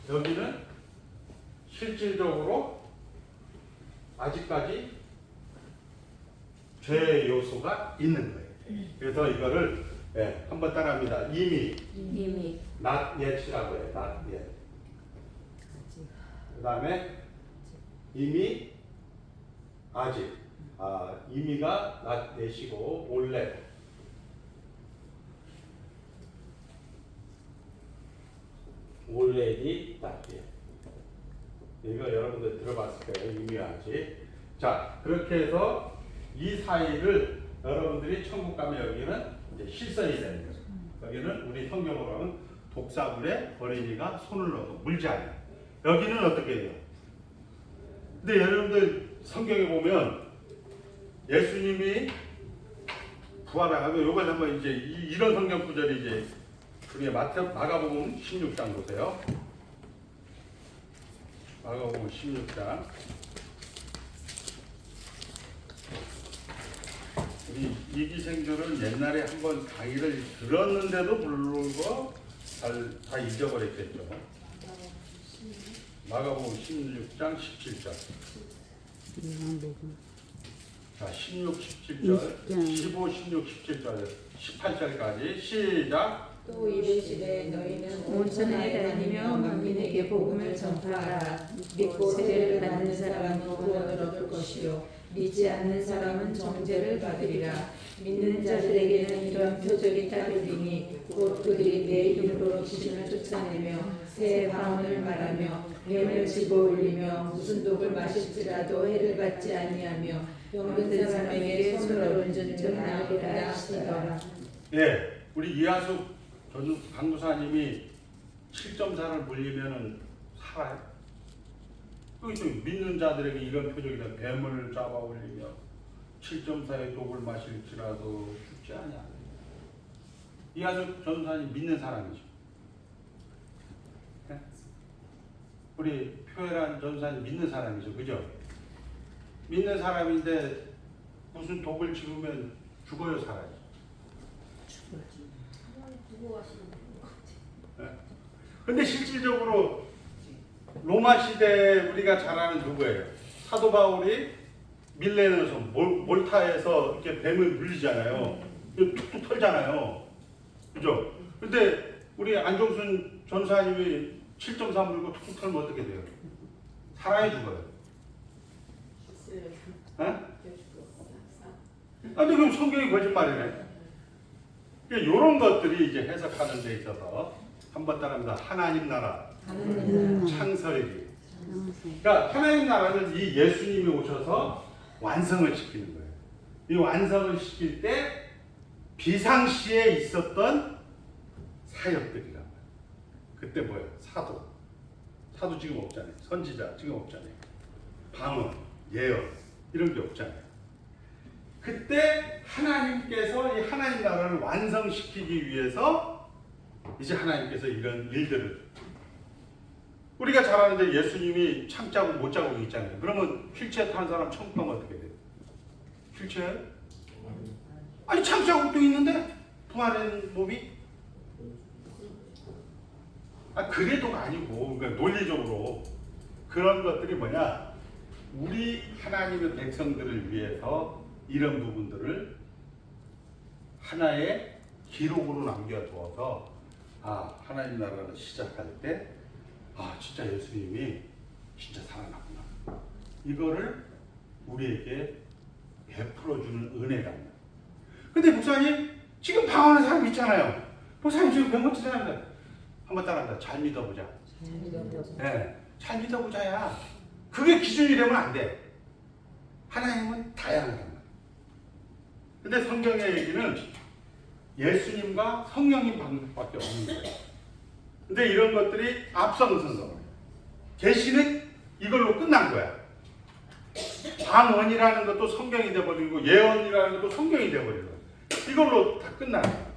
거예요. 여기는 실질적으로 아직까지 죄의 요소가 있는 거예요. 그래서 이거를 한번 따라합니다. 이미 not yet이라고 해요. not yet. 그 다음에 이미 아직. 이미가 not yet이고 올레. 올레디 not yet. 이거 여러분들 들어봤을 거예요. 이미 아직. 자, 그렇게 해서 이 사이를 여러분들이 천국 가면 여기는 이제 실선이 되는 거죠. 여기는 우리 성경으로 하면 독사물에 어린이가 손을 넣어도 물지 않아요. 여기는 어떻게 해요? 근데 여러분들 성경에 보면 예수님이 부활하고 요걸 한번 이제 이런 성경 구절이 이제 우리 마가복음 16장 보세요. 마가복음 16장. 우리 이기생들은 옛날에 한번 강의를 들었는데도 불구하고 다 잊어버렸겠죠. 마가복음 16장 17절. 자, 16, 17절, 15, 16, 17절, 18절까지 시작. 또 이르시되 너희는 온천에 다니며 만민에게 복음을 전파하라. 믿고 세례를 받는 사람은 구원을 얻을 것이요 믿지 않는 사람은 정죄를 받으리라. 믿는 자들에게는 이런 표적이 따르리니 곧 그들이 내 이름으로 귀신을 쫓아내며 새 방언을 말하며 뱀을 집어올리며 무슨 독을 마실지라도 해를 받지 아니하며 병든 사람에게 손을 얹은 즉 나으리라 하시더라. 예, 우리 이하숙 강도사님이 7.4를 물리면은 살아요. 그죠? 믿는 자들에게 이런 표적이다. 뱀을 잡아 올리며 7.4의 독을 마실지라도 죽지 아니하리라. 이하숙 전사님 믿는 사람이죠. 예? 우리 표혜란 전사님 믿는 사람이죠. 그죠? 믿는 사람인데 무슨 독을 집으면 죽어요, 살아요? 근데 실질적으로 로마 시대 우리가 잘 아는 누구예요? 사도 바울이 밀레에서 몰타에서 이렇게 뱀을 물리잖아요. 툭툭 털잖아요. 그죠? 근데 우리 안종순 전사님이 7.3 물고 툭툭 털면 어떻게 돼요? 사람이 죽어요. 근데 그럼 성경이 거짓말이네. 이런 것들이 이제 해석하는 데 있어서 한번 따라합니다. 하나님 나라, 창설기. 그러니까 하나님 나라는 이 예수님이 오셔서 완성을 시키는 거예요. 이 완성을 시킬 때 비상시에 있었던 사역들이란 말이에요. 그때 뭐예요? 사도 지금 없잖아요. 선지자 지금 없잖아요. 방언, 예언 이런 게 없잖아요. 그때 하나님께서 이 하나님 나라를 완성시키기 위해서 이제 하나님께서 이런 일들을 우리가 잘 아는데 예수님이 창자국 못자국이 있잖아요. 그러면 휠체어 타는 사람 천국 가면 어떻게 돼요? 휠체어? 아니 창자국도 있는데 부활한 몸이? 그래도가 아니고 그러니까 논리적으로 그런 것들이 뭐냐? 우리 하나님의 백성들을 위해서 이런 부분들을 하나의 기록으로 남겨두어서 하나님 나라를 시작할 때 진짜 예수님이 진짜 살아났구나. 이거를 우리에게 베풀어주는 은혜랍니다. 근데 목사님 지금 방언하는 사람 있잖아요. 목사님 지금 병고치 사람들 한번 따라합니다. 잘 믿어보자. 네, 잘 믿어보자야. 그게 기준이 되면 안 돼. 하나님은 다양하단 말이에요. 근데 성경의 얘기는 예수님과 성령님 방법밖에 없는 거예요. 근데 이런 것들이 앞서서서 계시는 이걸로 끝난 거야. 방언이라는 것도 성경이 돼버리고 예언이라는 것도 성경이 돼버리고 이걸로 다 끝나는 거야.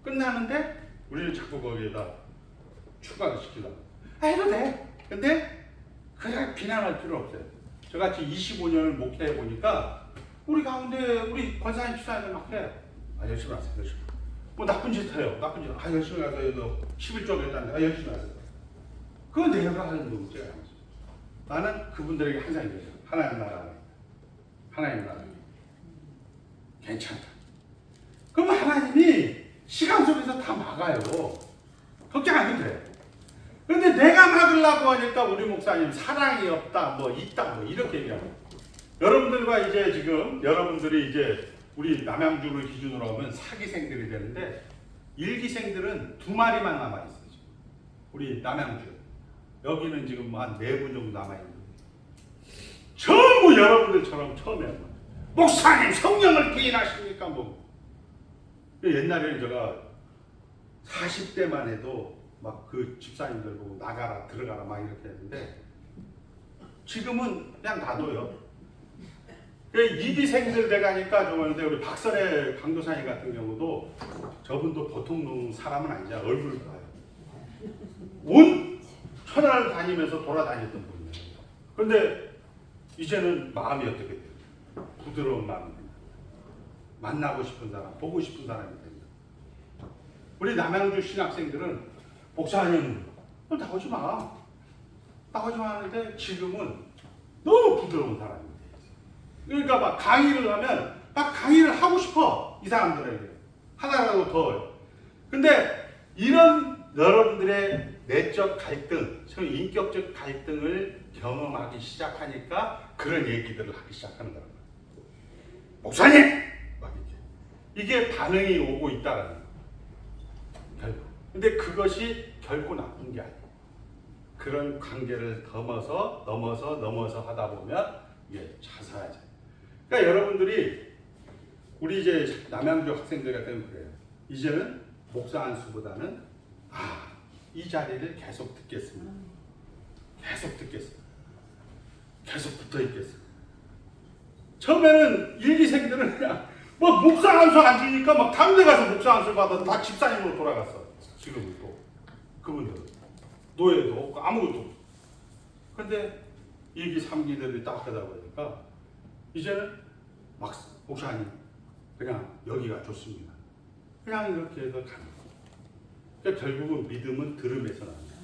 끝나는데 우리는 자꾸 거기에다 추가를 시키려고. 해도 돼. 근데 그냥 비난할 필요 없어요. 저같이 25년을 목회해 보니까 우리 가운데 우리 권사님 집사님들 막 해요. 열심히 하세요. 열심히. 뭐 나쁜 짓 해요. 나쁜 짓. 열심히 하세요. 11조 했다는데 열심히 하세요. 그건 내가 하는 문제야. 나는 그분들에게 항상 얘기해요. 하나님 나라. 하나님 나라. 괜찮다. 그러면 하나님이 시간 속에서 다 막아요. 걱정 안 해도 돼. 그런데 내가 막으려고 하니까 우리 목사님 사랑이 없다, 뭐 있다, 뭐 이렇게 얘기하고. 여러분들과 이제 지금 여러분들이 이제 우리 남양주를 기준으로 하면 사기생들이 되는데 일기생들은 2마리만 남아있어요. 우리 남양주. 여기는 지금 한 4분 정도 남아있는 거예요. 전부 여러분들처럼 처음에 한 거예요. 목사님 성령을 부인하십니까? 뭐. 옛날에는 제가 40대만 해도 막 그 집사님들 보고 나가라 들어가라 막 이렇게 했는데 지금은 그냥 놔둬요. 이기생들 돼가니까 좋았는데 우리 박선혜 강도사님 같은 경우도 저분도 보통 사람은 아니잖아. 얼굴을 봐요. 온 천하를 다니면서 돌아다녔던 분이에요. 그런데 이제는 마음이 어떻게 돼요? 부드러운 마음입니다. 만나고 싶은 사람, 보고 싶은 사람이 됩니다. 우리 남양주 신학생들은 목사님 나오지 마. 나오지 마 하는데 지금은 너무 부드러운 사람입니다. 그러니까 막 강의를 하면 막 강의를 하고 싶어. 이 사람들에게. 하나라도 더. 근데 이런 여러분들의 내적 갈등, 인격적 갈등을 경험하기 시작하니까 그런 얘기들을 하기 시작하는 거예요. 목사님! 막 이게 반응이 오고 있다라는 거예요. 결국. 근데 그것이 결코 나쁜 게 아니에요. 그런 관계를 넘어서 하다 보면 이게 자살하죠. 그러니까 여러분들이 우리 이제 남양주 학생들 같은 그래요. 이제는 목사 안수보다는 이 자리를 계속 듣겠습니다. 계속 붙어 있겠습니다. 처음에는 일기생들은 그냥 뭐 목사 안수 안 주니까 막 다른 데 가서 목사 안수 받아도 다 집사님으로 돌아갔어. 지금은 또 그분들은 노예도 없고 아무것도 없어. 근데 2기 3기들이 딱 하다 보니까 이제는 막 목사님 그냥 여기가 좋습니다. 그냥 이렇게 해서 가는 거예요. 그러니까 결국은 믿음은 들음에서 납니다.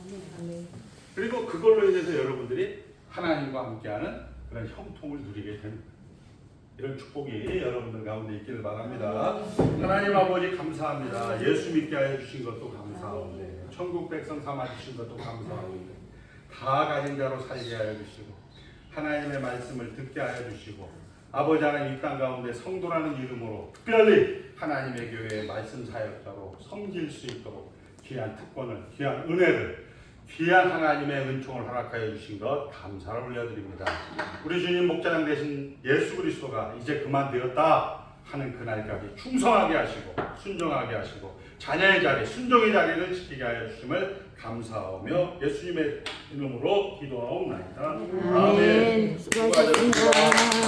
그리고 그걸로 인해서 여러분들이 하나님과 함께하는 그런 형통을 누리게 되는 거예요. 이런 축복이 여러분들 가운데 있기를 바랍니다. 하나님 아버지 감사합니다. 예수 믿게 하여 주신 것도 감사하오네. 천국 백성 삼아 주신 것도 감사하오네. 다 가진 자로 살게 하여 주시고 하나님의 말씀을 듣게 하여 주시고 아버지 하나님 이 땅 가운데 성도라는 이름으로 특별히 하나님의 교회의 말씀 사역자로 섬길 수 있도록 귀한 특권을, 귀한 은혜를, 귀한 하나님의 은총을 허락하여 주신 것 감사를 올려드립니다. 우리 주님 목자장 되신 예수 그리스도가 이제 그만되었다 하는 그날까지 충성하게 하시고 순종하게 하시고 자녀의 자리, 순종의 자리를 지키게 하여 주심을 감사하며 예수님의 이름으로 기도하옵나이다. 아멘. 수고하셨습니다.